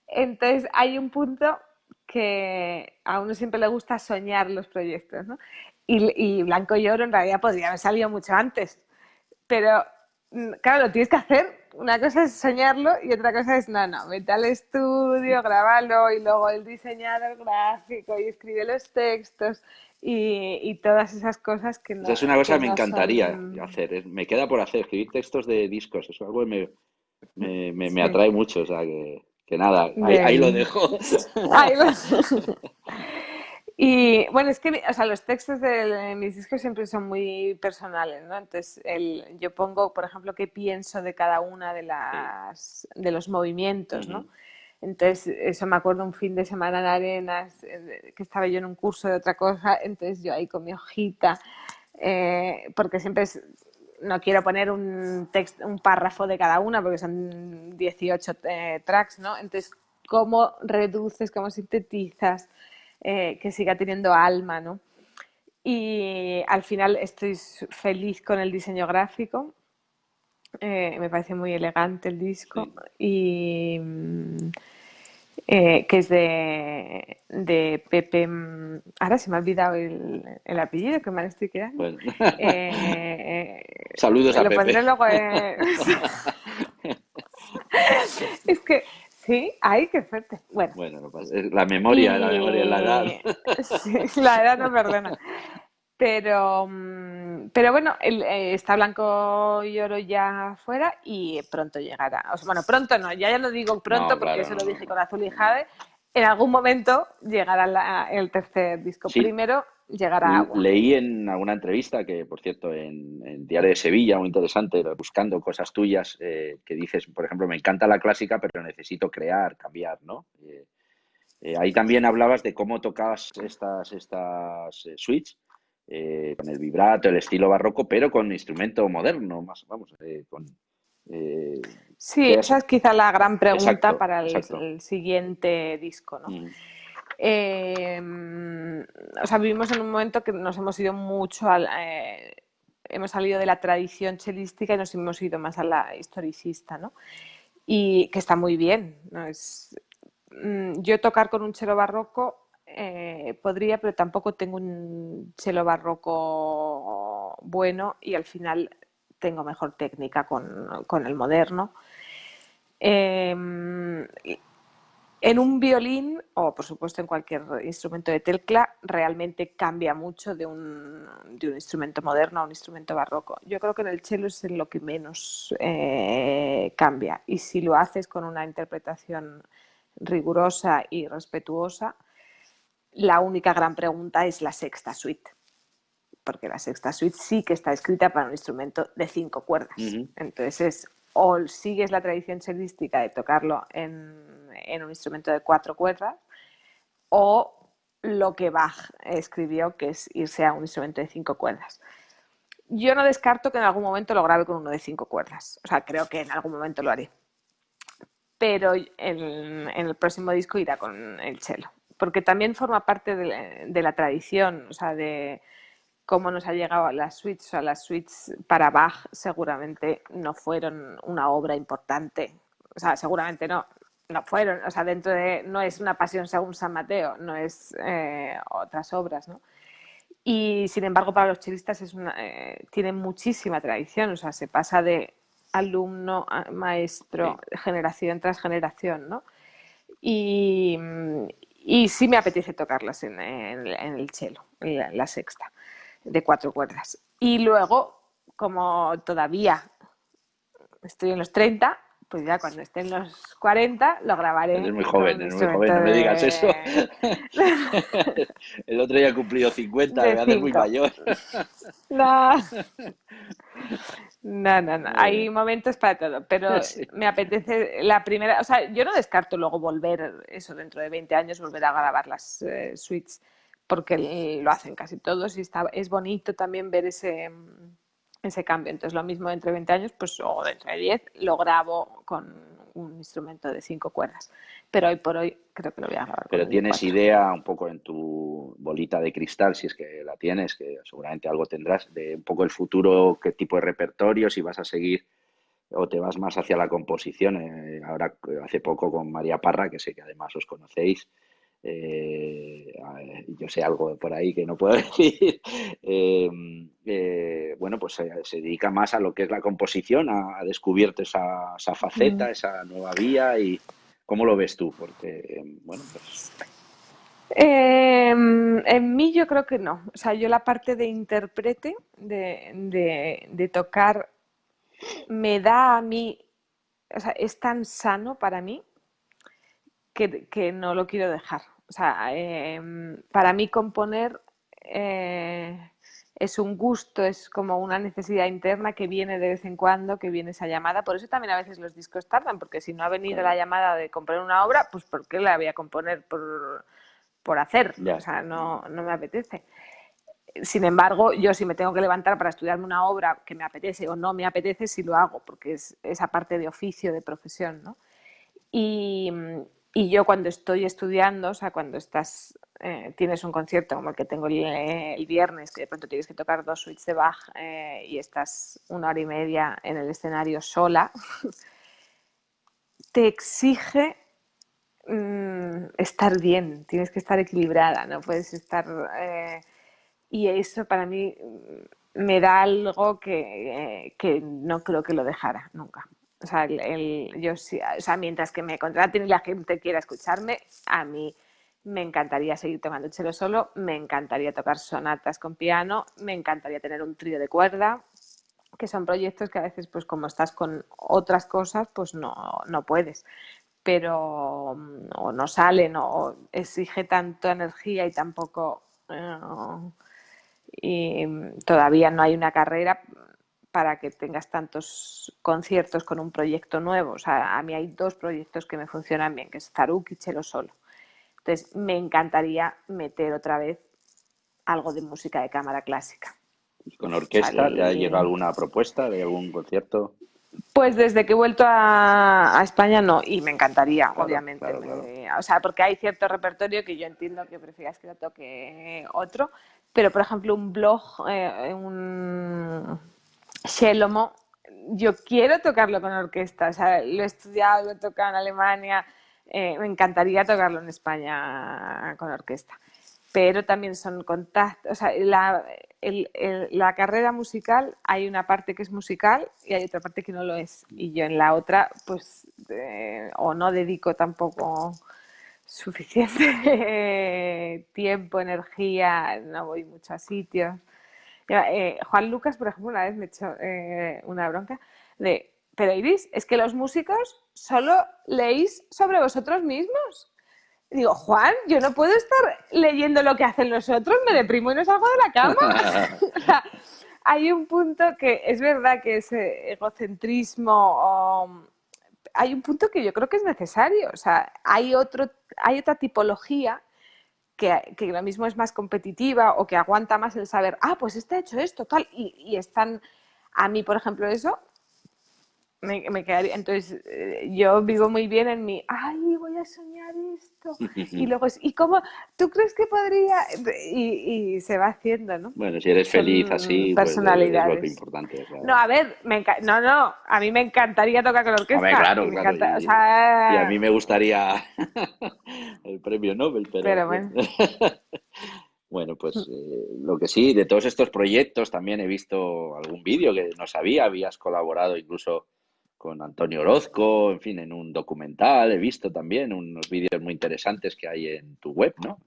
Entonces hay un punto que a uno siempre le gusta soñar los proyectos, ¿no? Y blanco y oro en realidad podría haber salido mucho antes, pero claro, lo tienes que hacer. Una cosa es soñarlo y otra cosa es, no, vete al estudio, grábalo y luego el diseñador gráfico y escribe los textos y todas esas cosas Esa es una cosa que que me no encantaría son... hacer. Me queda por hacer, escribir textos de discos. Eso es algo que me Sí, atrae mucho. O sea, que nada, ahí lo del... dejo. Ahí va. Y bueno, es que o sea, los textos de mis discos siempre son muy personales, ¿no? Entonces, yo pongo, por ejemplo, qué pienso de cada una Sí. de los movimientos, ¿no? Ujú. Entonces, eso me acuerdo un fin de semana en Arenas, que estaba yo en un curso de otra cosa, entonces yo ahí con mi hojita, porque siempre no quiero poner un párrafo de cada una, porque son 18 tracks, ¿no? Entonces, ¿cómo reduces, cómo sintetizas? Que siga teniendo alma, ¿no? Y al final estoy feliz con el diseño gráfico, me parece muy elegante el disco Sí. y que es de Pepe, ahora se me ha olvidado el apellido que me lo estoy quedando. Bueno. Saludos a Lo Pepe. pondré luego. Es que sí, ay, qué fuerte. Bueno, Bueno, no pasa- es la memoria es la edad. y sí, la edad no perdona. Pero bueno, está Blanco y Oro ya fuera y pronto llegará. O sea, bueno, pronto no, ya lo digo pronto No, porque claro, eso lo no, dije no. con Azul y No. Jade. En algún momento llegará el tercer disco. Sí, Primero llegará Agua. leí en alguna entrevista que, por cierto, en Diario de Sevilla, muy interesante, buscando cosas tuyas, que dices, por ejemplo, me encanta la clásica, pero necesito crear, cambiar, ¿no? Ahí también hablabas de cómo tocabas estas suites, con el vibrato, el estilo barroco, pero con instrumento moderno, más, vamos, eh, Sí, que esa es, es quizá la gran pregunta exacto, para exacto. el siguiente disco, ¿no? Mm. O sea, vivimos en un momento que nos hemos ido mucho hemos salido de la tradición chelística y nos hemos ido más a la historicista, ¿no? Y que está muy bien, ¿no? Yo tocar con un cello barroco podría, pero tampoco tengo un cello barroco bueno y al final tengo mejor técnica con el moderno. Eh, en un violín o, por supuesto, en cualquier instrumento de tecla, realmente cambia mucho de un instrumento moderno a un instrumento barroco. Yo creo que en el cello es en lo que menos cambia. Y si lo haces con una interpretación rigurosa y respetuosa, la única gran pregunta es la sexta suite. Porque la sexta suite sí que está escrita para un instrumento de 5 cuerdas. Ujú. Entonces o sigues la tradición chelística de tocarlo en un instrumento de 4 cuerdas o lo que Bach escribió, que es irse a un instrumento de 5 cuerdas. Yo no descarto que en algún momento lo grabe con uno de 5 cuerdas. O sea, creo que en algún momento lo haré. Pero en el próximo disco irá con el cello. Porque también forma parte de la tradición, o sea, de cómo nos ha llegado a las suites. O sea, las suites para Bach seguramente no fueron una obra importante. O sea, seguramente no fueron. O sea, dentro de, no es una pasión según San Mateo, no es otras obras, ¿no? Y sin embargo, para los chelistas tiene muchísima tradición. O sea, se pasa de alumno a maestro, Sí. generación tras generación, ¿no? Y, y sí me apetece tocarlas en el cello, en la sexta, de 4 cuerdas. Y luego, como todavía estoy en los 30, pues ya cuando esté en los 40 lo grabaré con un Eres muy instrumento joven, no me digas eso. de, El otro día he cumplido 50, me de voy a hacer muy 5. mayor. No, no. Hay Eh, momentos para todo, pero sí. me apetece la primera, o sea, yo no descarto luego volver, eso, dentro de 20 años, volver a grabar las suites, porque lo hacen casi todos y es bonito también ver ese cambio. Entonces, lo mismo dentro de 20 años, pues, o dentro de 10, lo grabo con un instrumento de 5 cuerdas. Pero hoy por hoy creo que lo voy a grabar con Pero el de tienes 4. idea un poco en tu bolita de cristal, si es que la tienes, que seguramente algo tendrás, de un poco el futuro, qué tipo de repertorio, si vas a seguir o te vas más hacia la composición. Ahora, hace poco con María Parra, que sé que además os conocéis, yo sé algo por ahí que no puedo decir. Bueno, pues se dedica más a lo que es la composición, ha descubierto esa Mm. faceta, esa nueva vía. Y ¿cómo lo ves tú? Porque, bueno, pues En mí yo creo que no. O sea, yo la parte de intérprete, de tocar, me da a mí, o sea, es tan sano para mí que no lo quiero dejar. O sea, para mí componer es un gusto, es como una necesidad interna que viene de vez en cuando, que viene esa llamada. Por eso también a veces los discos tardan, porque si no ha venido la claro, llamada de componer una obra, pues ¿por qué la voy a componer por hacer? O ya. sea, no me apetece. Sin embargo, yo si me tengo que levantar para estudiarme una obra que me apetece o no me apetece, sí lo hago, porque es esa parte de oficio, de profesión, ¿no? Y, y yo cuando estoy estudiando, o sea, cuando tienes un concierto como el que tengo el viernes, que de pronto tienes que tocar 2 suites de Bach y estás 1 hora y media en el escenario sola, te exige estar bien, tienes que estar equilibrada, no puedes estar... y eso para mí me da algo que no creo que lo dejara nunca. O sea, yo sí, o sea, mientras que me contraten y la gente quiera escucharme, a mí me encantaría seguir tomando cello solo, me encantaría tocar sonatas con piano, me encantaría tener un trío de cuerda, que son proyectos que a veces, pues como estás con otras cosas, pues no puedes. Pero o no salen o exige tanto energía y tampoco y todavía no hay una carrera para que tengas tantos conciertos con un proyecto nuevo. O sea, a mí hay 2 proyectos que me funcionan bien, que es Zaruk y Chelo Solo. Entonces, me encantaría meter otra vez algo de música de cámara clásica. ¿Y con O sea, orquesta te ha llegado alguna propuesta de algún concierto? Pues desde que he vuelto a España no, y me encantaría, Claro, obviamente. claro, claro. O sea, porque hay cierto repertorio que yo entiendo que prefieras que lo toque otro, pero por ejemplo un blog, un Shelomo, yo quiero tocarlo con orquesta, o sea, lo he estudiado, lo he tocado en Alemania, me encantaría tocarlo en España con orquesta, pero también son contactos, o sea, la carrera musical hay una parte que es musical y hay otra parte que no lo es, y yo en la otra pues o no dedico tampoco suficiente tiempo, energía, no voy mucho a sitios. Juan Lucas, por ejemplo, una vez me echó una bronca de, pero Iris, es que los músicos solo leéis sobre vosotros mismos. Digo, Juan, yo no puedo estar leyendo lo que hacen los otros, me deprimo y no salgo de la cama. O sea, hay un punto que es verdad que es egocentrismo, hay un punto que yo creo que es necesario. O sea, hay otra tipología que lo mismo es más competitiva o que aguanta más el saber, pues este ha hecho esto, tal, y están, a mí, por ejemplo, eso me quedaría. Entonces, yo vivo muy bien en mi, voy a soñar esto. Y luego es, ¿y cómo? ¿Tú crees que podría? Y se va haciendo, ¿no? Bueno, si eres feliz Son así, pues es lo que personalidades. importante. O sea, No, a ver, no, a mí me encantaría tocar con a ver, orquesta y claro, me claro. encanta, o Y a mí sea, me gustaría el premio Nobel, pero pero bueno. bueno. Bueno, pues lo que sí, de todos estos proyectos también he visto algún vídeo que no sabía, habías colaborado incluso con Antonio Orozco, en fin, en un documental, he visto también unos vídeos muy interesantes que hay en tu web, ¿no?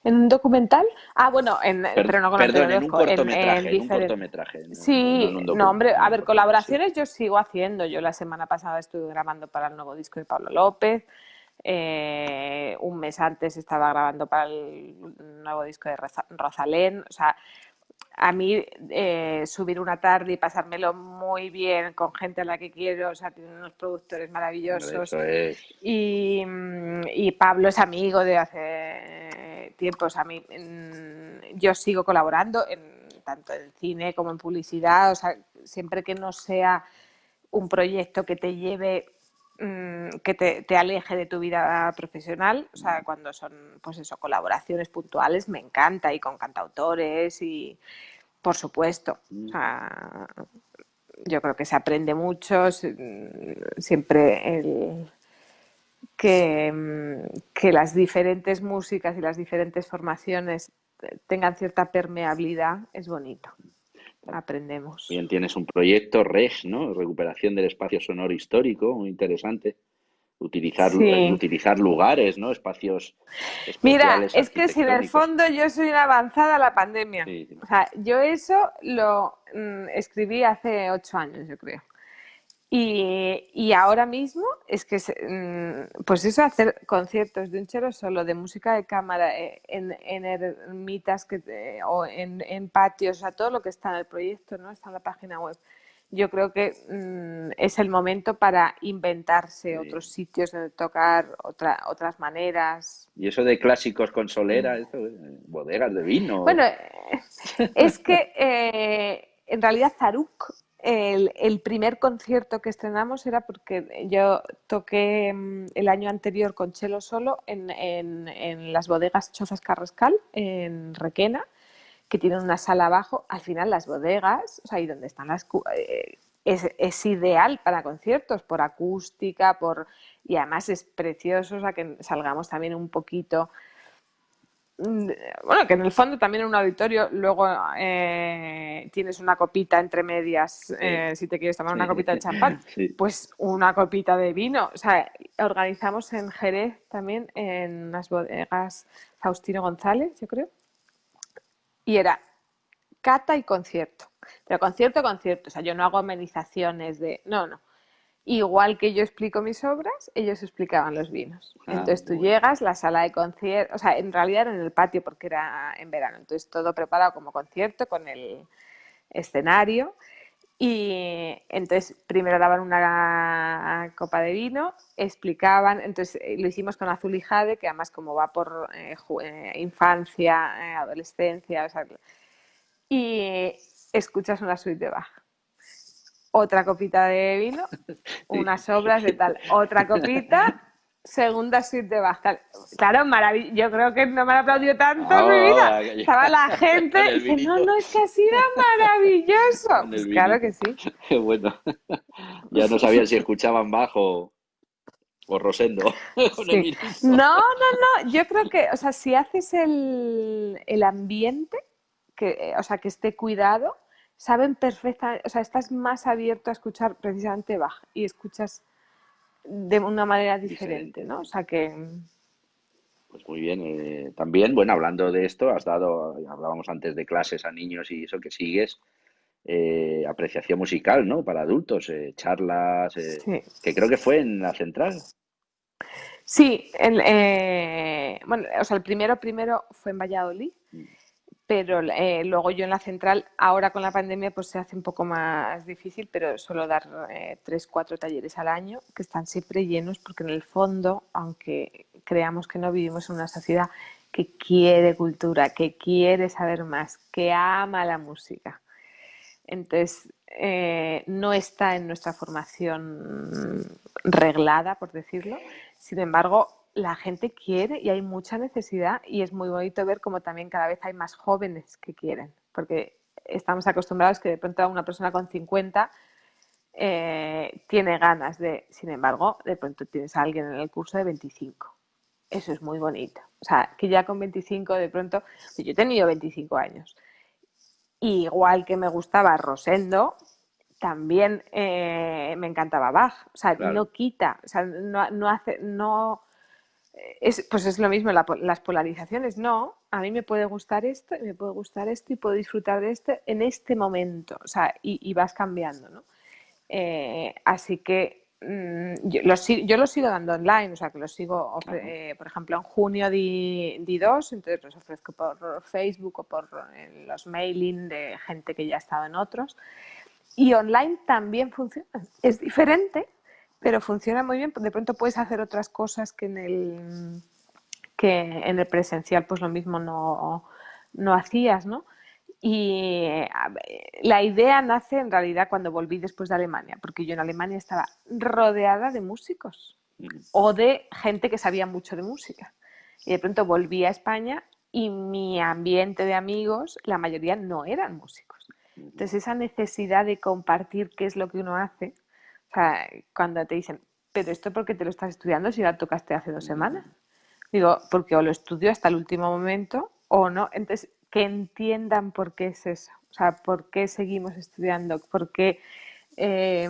¿En un documental? Bueno, pero no con Antonio Perdón, en un Orozco, en cortometraje, en un diferentes. cortometraje, no en Sí, un no, hombre, documental, en a un ver, cortometraje, sí. colaboraciones yo sigo haciendo. Yo la semana pasada estuve grabando para el nuevo disco de Pablo López. Un mes antes estaba grabando para el nuevo disco de Rosalén. O sea, a mí subir una tarde y pasármelo muy bien con gente a la que quiero, o sea, tiene unos productores Hombre, maravillosos eso es. y Pablo es amigo de hace tiempo, o sea, yo sigo colaborando tanto en cine como en publicidad, o sea, siempre que no sea un proyecto que te lleve que te aleje de tu vida profesional, o sea, cuando son, pues eso, colaboraciones puntuales, me encanta, y con cantautores y, por supuesto, o sea, yo creo que se aprende mucho, siempre que las diferentes músicas y las diferentes formaciones tengan cierta permeabilidad es bonito, aprendemos. Bien, tienes un proyecto REG, ¿no? Recuperación del espacio sonoro histórico, muy interesante. Sí. Utilizar lugares, ¿no? Espacios Mira, especiales es que si en el arquitectónicos. fondo yo soy una avanzada a la pandemia. Sí, O sea, yo eso lo escribí hace 8 años, yo creo. Y ahora mismo es que, pues eso, hacer conciertos de un cello solo, de música de cámara, en ermitas o en patios, o sea, todo lo que está en el proyecto, ¿no? Está en la página web. Yo creo que es el momento para inventarse sí. otros sitios donde tocar otras maneras. Y eso de clásicos con solera, eso, bodegas de vino. Bueno, es que en realidad Zaruk, el primer concierto que estrenamos era porque yo toqué el año anterior con Chelo solo en las bodegas Chozas Carrascal, en Requena, que tienen una sala abajo. Al final las bodegas, o sea, ahí donde están es ideal para conciertos, por acústica, y además es precioso, o sea, que salgamos también un poquito. Bueno, que en el fondo también en un auditorio luego tienes una copita entre medias, Sí, si te quieres tomar sí, una copita de champán, sí. pues una copita de vino. O sea, organizamos en Jerez también, en las bodegas Faustino González, yo creo, y era cata y concierto. Pero concierto, concierto. O sea, yo no hago amenizaciones de... No, no. Igual que yo explico mis obras, ellos explicaban los vinos. Ah, Entonces tú muy bueno. llegas, la sala de concierto, o sea, en realidad era en el patio porque era en verano, entonces todo preparado como concierto con el escenario. Y entonces primero daban una copa de vino, explicaban, entonces lo hicimos con Azul y Jade, que además como va por infancia, adolescencia, o sea, y escuchas una suite de Bach. otra copita de vino, Sí. unas obras de tal, otra copita, segunda suite de Bach. Claro, yo creo que no me han aplaudido tanto en mi vida. Estaba la gente Con y el dice, no, vinito, no, es que ha sido maravilloso. con Pues el claro que vinito. sí. Qué bueno. Ya no sabían si escuchaban bajo o Rosendo con el Sí. No, vinito. no, no. Yo creo que, o sea, si haces el ambiente, o sea, que esté cuidado, saben perfectamente, o sea, estás más abierto a escuchar precisamente Bach y escuchas de una manera diferente, Diferente, ¿no? O sí. sea que Pues muy bien. También, bueno, hablando de esto, hablábamos antes de clases a niños y eso que sigues, apreciación musical, ¿no? Para adultos, charlas, sí. que creo que fue en la central. Sí, bueno, o sea, el primero fue en Valladolid, pero luego yo en la central, ahora con la pandemia, pues se hace un poco más difícil, pero suelo dar 3, 4 talleres al año, que están siempre llenos, porque en el fondo, aunque creamos que no vivimos en una sociedad que quiere cultura, que quiere saber más, que ama la música, entonces no está en nuestra formación reglada, por decirlo. Sin embargo, la gente quiere y hay mucha necesidad y es muy bonito ver como también cada vez hay más jóvenes que quieren, porque estamos acostumbrados que de pronto una persona con 50 tiene ganas de, sin embargo, de pronto tienes a alguien en el curso de 25. Eso es muy bonito. O sea, que ya con 25 de pronto, yo he tenido 25 años, y igual que me gustaba Rosendo, también me encantaba Bach. O sea, Claro. no quita, o sea, no hace, no, pues es lo mismo las polarizaciones. No, a mí me puede gustar esto y me puede gustar esto y puedo disfrutar de esto en este momento. O sea, y vas cambiando, ¿no? Así que yo lo sigo dando online, o sea, que lo sigo, Ajá. por ejemplo, en junio di dos, entonces los ofrezco por Facebook o por los mailing de gente que ya ha estado en otros. Y online también funciona. Es diferente, pero funciona muy bien. De pronto puedes hacer otras cosas que en el presencial, pues lo mismo no hacías, ¿no? Y la idea nace en realidad cuando volví después de Alemania, porque yo en Alemania estaba rodeada de músicos Ujú. o de gente que sabía mucho de música. Y de pronto volví a España y mi ambiente de amigos, la mayoría no eran músicos. Ujú. Entonces esa necesidad de compartir qué es lo que uno hace, o sea, cuando te dicen, pero esto porque te lo estás estudiando si ya tocaste hace 2 semanas. Ujú. Digo, porque o lo estudio hasta el último momento o no. Entonces, que entiendan por qué es eso. O sea, por qué seguimos estudiando, por qué... eh,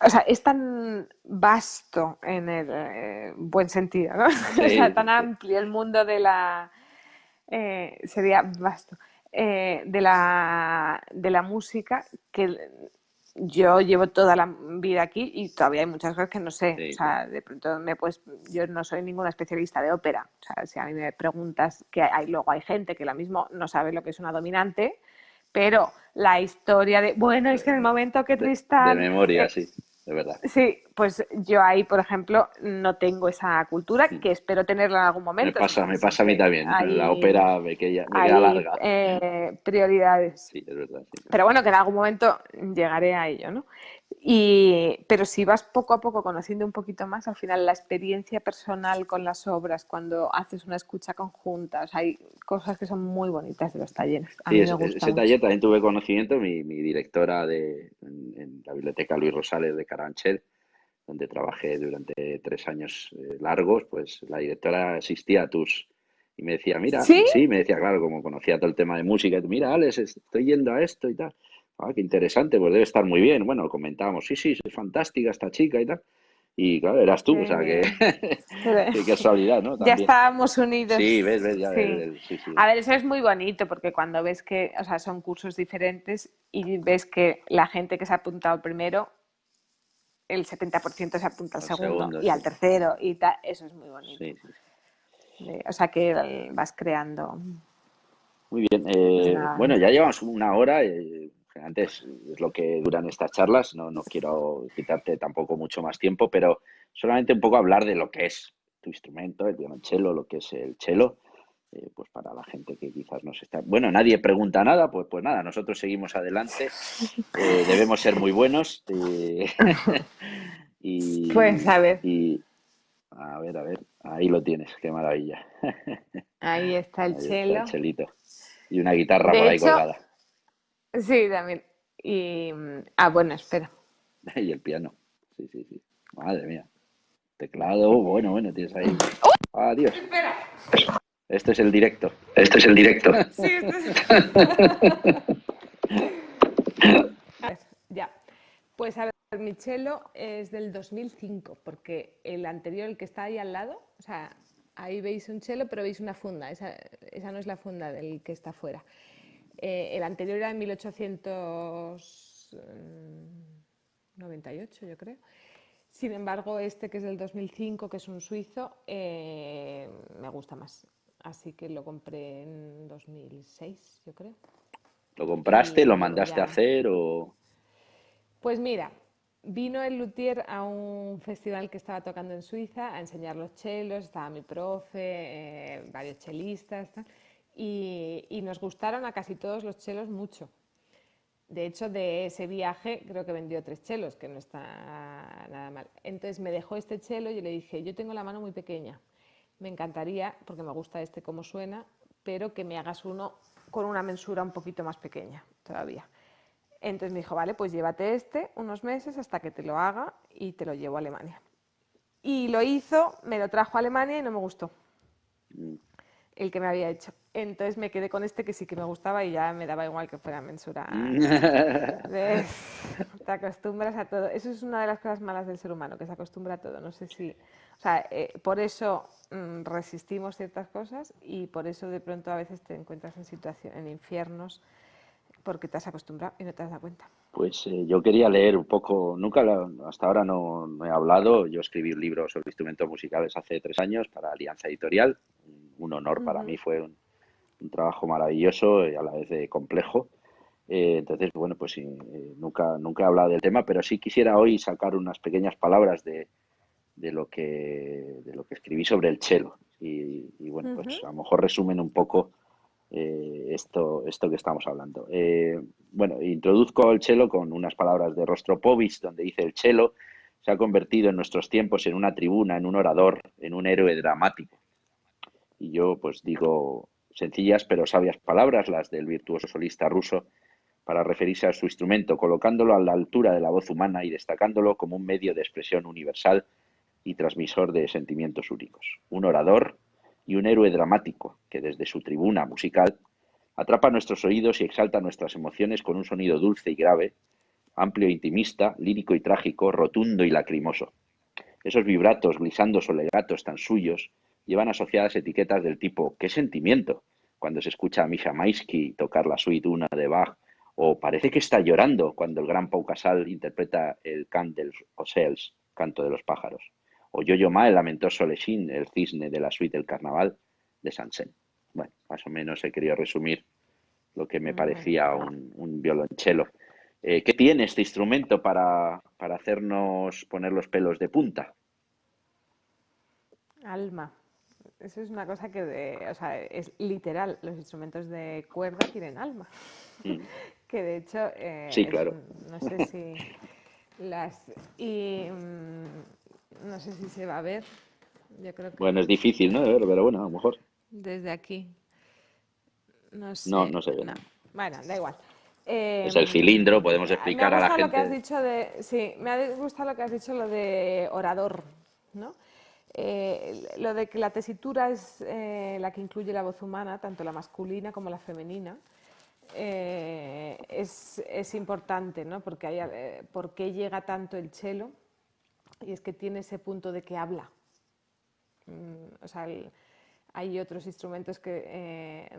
o sea, es tan vasto en el buen sentido, ¿no? O sea, Sí, tan sí, sí. amplio el mundo de la... sería vasto. De la música que yo llevo toda la vida aquí y todavía hay muchas cosas que no sé. O Sí, sí. sea, de pronto yo no soy ninguna especialista de ópera. O sea, si a mí me preguntas que luego hay gente que la mismo no sabe lo que es una dominante, pero la historia de, bueno, es que en el momento que De Tristán memoria, sí, de verdad. sí, pues yo ahí, por ejemplo, no tengo esa cultura, que espero tenerla en algún momento. Eso sí, Me pasa a mí siempre también. La ópera me queda hay larga. prioridades. Sí, es verdad, sí. Pero bueno, que en algún momento llegaré a ello, ¿no? Pero si vas poco a poco conociendo un poquito más, al final la experiencia personal con las obras, cuando haces una escucha conjunta, o sea, hay cosas que son muy bonitas de los talleres. A Sí, mí me gusta ese mucho. taller también tuve conocimiento, mi directora en la biblioteca Luis Rosales de Carabanchel, donde trabajé durante 3 años largos, pues la directora asistía a tus y me decía, mira, ¿Sí? sí, me decía, claro, como conocía todo el tema de música, mira, Alex, estoy yendo a esto y tal. Ah, qué interesante, pues debe estar muy bien. Bueno, lo comentábamos, sí, sí, es fantástica esta chica y tal. Y claro, eras tú, o Qué sea que bien. Pero qué casualidad, ¿no? ya También. estábamos unidos, Sí, ves, ya, sí. sí, sí, A ver, eso es muy bonito porque cuando ves que, o sea, son cursos diferentes y ves que la gente que se ha apuntado primero, el 70% se apunta al al segundo segundo, y al sí. tercero y tal, eso es muy bonito. Sí, sí, sí. O sea, que vas creando. Muy bien. Pues nada. Bueno, ya llevamos una hora. Antes es lo que duran estas charlas. No, no quiero quitarte tampoco mucho más tiempo, pero solamente un poco hablar de lo que es tu instrumento, el violonchelo, lo que es el chelo. pues para la gente que quizás nos está... Bueno, nadie pregunta nada, pues nada, nosotros seguimos adelante. Debemos ser muy buenos. Pues a ver, Y a ver, ahí lo tienes, qué maravilla. ahí está el Ahí está el cello. chelito. Y una guitarra por De ahí hecho, colgada. sí, también. Ah, bueno, espera. Y el piano. Sí, sí, sí. Madre mía. Teclado, bueno, tienes ahí. Adiós. Espera. Este es el directo. Este es el directo. Sí, esto es... A ver, ya. Pues a ver, mi cello es del 2005, porque el anterior, el que está ahí al lado, o sea, ahí veis un cello, pero veis una funda. Esa no es la funda del que está fuera. El anterior era en 1898, yo creo. Sin embargo, este que es del 2005, que es un suizo, me gusta más. Así que lo compré en 2006, yo creo. ¿Lo compraste, Y lo llevo mandaste a ya... hacer o...? Pues mira, vino el luthier a un festival que estaba tocando en Suiza a enseñar los chelos, estaba mi profe, varios chelistas, tal, y nos gustaron a casi todos los chelos mucho. De hecho, de ese viaje creo que vendió 3 chelos, que no está nada mal. Entonces me dejó este chelo y le dije, yo tengo la mano muy pequeña, me encantaría, porque me gusta este cómo suena, pero que me hagas uno con una mensura un poquito más pequeña todavía. Entonces me dijo, vale, pues llévate este unos meses hasta que te lo haga y te lo llevo a Alemania. Y lo hizo, me lo trajo a Alemania y no me gustó el que me había hecho. Entonces me quedé con este que sí que me gustaba y ya me daba igual que fuera mensura grande. Te acostumbras a todo. Eso es una de las cosas malas del ser humano, que se acostumbra a todo. No sé si... O sea, por eso resistimos ciertas cosas y por eso de pronto a veces te encuentras en situaciones, en infiernos, porque te has acostumbrado y no te has dado cuenta. Pues yo quería leer un poco, hasta ahora no he hablado, yo escribí un libro sobre instrumentos musicales hace 3 años para Alianza Editorial, un honor para mí, fue un trabajo maravilloso y a la vez complejo. Entonces, bueno, pues sí, nunca he hablado del tema, pero sí quisiera hoy sacar unas pequeñas palabras de lo que escribí sobre el cello. Y bueno, pues a lo mejor resumen un poco esto que estamos hablando. Bueno, introduzco el cello con unas palabras de Rostropovich, donde dice: el cello se ha convertido en nuestros tiempos en una tribuna, en un orador, en un héroe dramático. Y yo pues digo sencillas pero sabias palabras, las del virtuoso solista ruso, para referirse a su instrumento, colocándolo a la altura de la voz humana y destacándolo como un medio de expresión universal y transmisor de sentimientos únicos. Un orador y un héroe dramático que desde su tribuna musical atrapa nuestros oídos y exalta nuestras emociones con un sonido dulce y grave, amplio e intimista, lírico y trágico, rotundo y lacrimoso. Esos vibratos, glissandos o legatos tan suyos llevan asociadas etiquetas del tipo «¿qué sentimiento?», cuando se escucha a Misha Maisky tocar la suite 1 de Bach, o «parece que está llorando» cuando el gran Pau Casals interpreta el Cant dels Ocells, canto de los pájaros, o Yo-Yo Ma, el lamentoso Lechín, el cisne de la suite del Carnaval de Saint-Saëns. Bueno, más o menos he querido resumir lo que me parecía un violonchelo. ¿Qué tiene este instrumento para hacernos poner los pelos de punta? Alma. Eso es una cosa o sea, es literal. Los instrumentos de cuerda tienen alma. Mm. Que de hecho, Sí, claro. no sé si las... Y no sé si se va a ver. Yo creo Bueno, que es difícil, ¿no? De ver, pero bueno, a lo mejor. desde aquí. No No, sé. no se ve, No. ¿no? Bueno, da igual. Es el cilindro, podemos Me ha explicar a la gustado lo que has gente. dicho de... Sí, me ha gustado lo que has dicho, lo de orador, ¿no? Lo de que la tesitura es la que incluye la voz humana, tanto la masculina como la femenina, es importante, ¿no? Porque ¿por qué llega tanto el cello? Y es que tiene ese punto de que habla. O sea, hay otros instrumentos que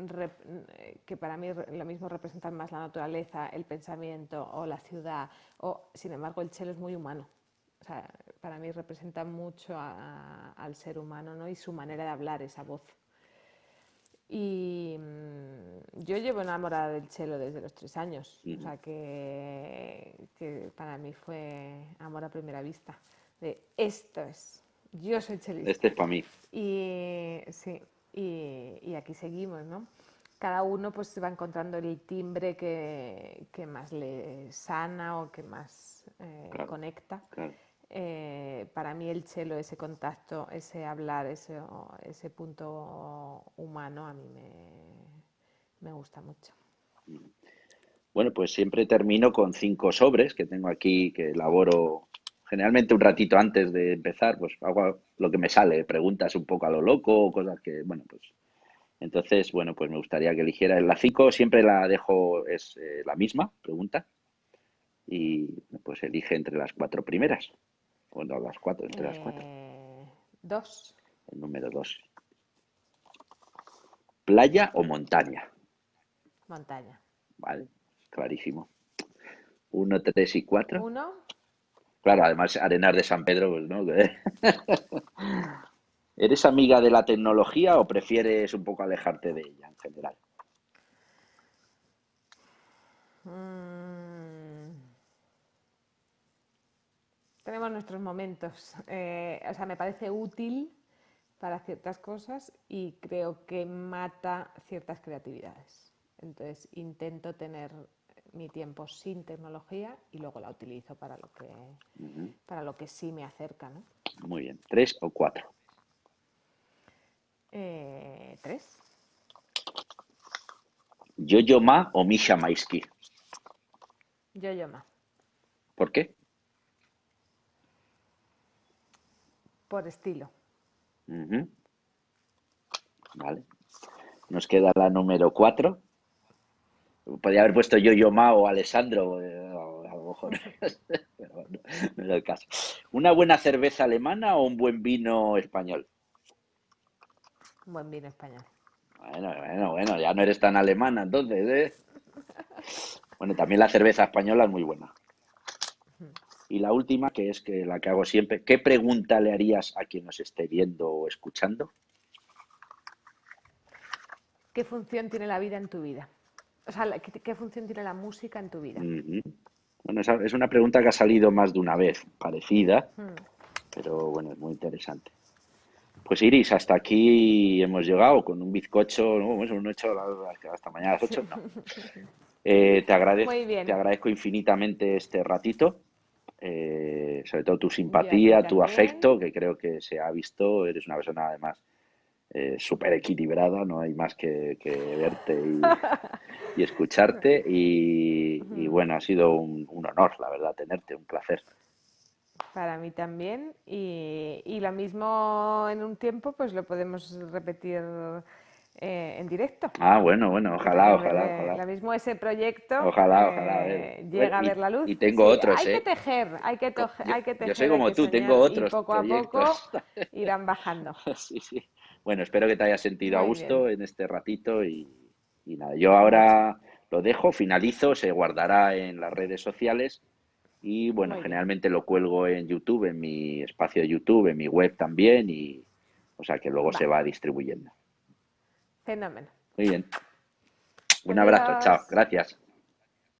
para mí lo mismo representan más la naturaleza, el pensamiento o la ciudad, sin embargo el cello es muy humano. O sea, para mí representa mucho al ser humano, ¿no? Y su manera de hablar, esa voz. Y yo llevo enamorada del cello desde los 3 años, o sea que para mí fue amor a primera vista, de esto es, yo soy chelista. Este es para mí. Y sí, y aquí seguimos, ¿no? Cada uno pues va encontrando el timbre que más le sana o que más Claro, conecta. claro. Para mí el cello, ese contacto, ese hablar, ese punto humano, a mí me gusta mucho. Bueno, pues siempre termino con 5 sobres que tengo aquí, que elaboro generalmente un ratito antes de empezar, pues hago lo que me sale, preguntas un poco a lo loco, cosas que, bueno, pues entonces, bueno, pues me gustaría que eligiera la 5, siempre la dejo, es la misma pregunta, y pues elige entre las 4 primeras, bueno, las 4, entre las 4, 2, el número 2. ¿Playa o montaña? montaña. Vale, clarísimo. 1, 3 y 4. 1, Claro, además Arenas de San Pedro, pues, ¿no? ¿Eres amiga de la tecnología o prefieres un poco alejarte de ella en general? tenemos nuestros momentos. O sea, me parece útil para ciertas cosas y creo que mata ciertas creatividades. Entonces intento tener mi tiempo sin tecnología y luego la utilizo para lo que sí me acerca, ¿no? Muy bien. 3 o 4. 3. ¿Yo-Yo Ma o Misha Maisky? Yo más. ¿Por qué? Por estilo. Ujú. Vale. Nos queda la número 4. Podría haber puesto Yo-Yo Ma o Alessandro, a lo mejor. Pero no es el caso. ¿Una buena cerveza alemana o un buen vino español? Un buen vino español. Bueno, ya no eres tan alemana entonces, ¿eh? Bueno, también la cerveza española es muy buena. Y la última, que es que la que hago siempre, ¿qué pregunta le harías a quien nos esté viendo o escuchando? ¿Qué función tiene la vida en tu vida? O sea, ¿qué función tiene la música en tu vida? Ujú. Bueno, esa es una pregunta que ha salido más de una vez, parecida, pero bueno, es muy interesante. Pues Iris, hasta aquí hemos llegado con un bizcocho, ¿no? Hemos hecho hasta mañana a las 8, no. Muy Te bien. agradezco infinitamente este ratito, sobre todo tu Yo a ti simpatía, tu también. afecto, que creo que se ha visto. Eres una persona además súper equilibrada, no hay más que verte y escucharte. Y bueno, ha sido un honor, la verdad, tenerte, un placer. Para mí también. Y lo mismo en un tiempo, pues lo podemos repetir en directo. Ah, bueno, ojalá, ojalá, ojalá. Lo mismo ese proyecto Ojalá, a ver. Bueno, llega a ver la luz. y tengo Sí, otros, hay que ¿eh? tejer, Yo, hay que yo soy tejer, hay como que tú, tengo soñar y otros poco a poco proyectos. irán bajando. Sí, sí. Bueno, espero que te hayas sentido a Muy bien, gusto en este ratito y nada, yo mucho. ahora lo dejo, finalizo, se guardará en las redes sociales y bueno, Muy bien, generalmente lo cuelgo en YouTube, en mi espacio de YouTube, en mi web también y o sea que luego se vale, va distribuyendo. fenómeno. Muy bien, un abrazo, chao, Adiós. gracias.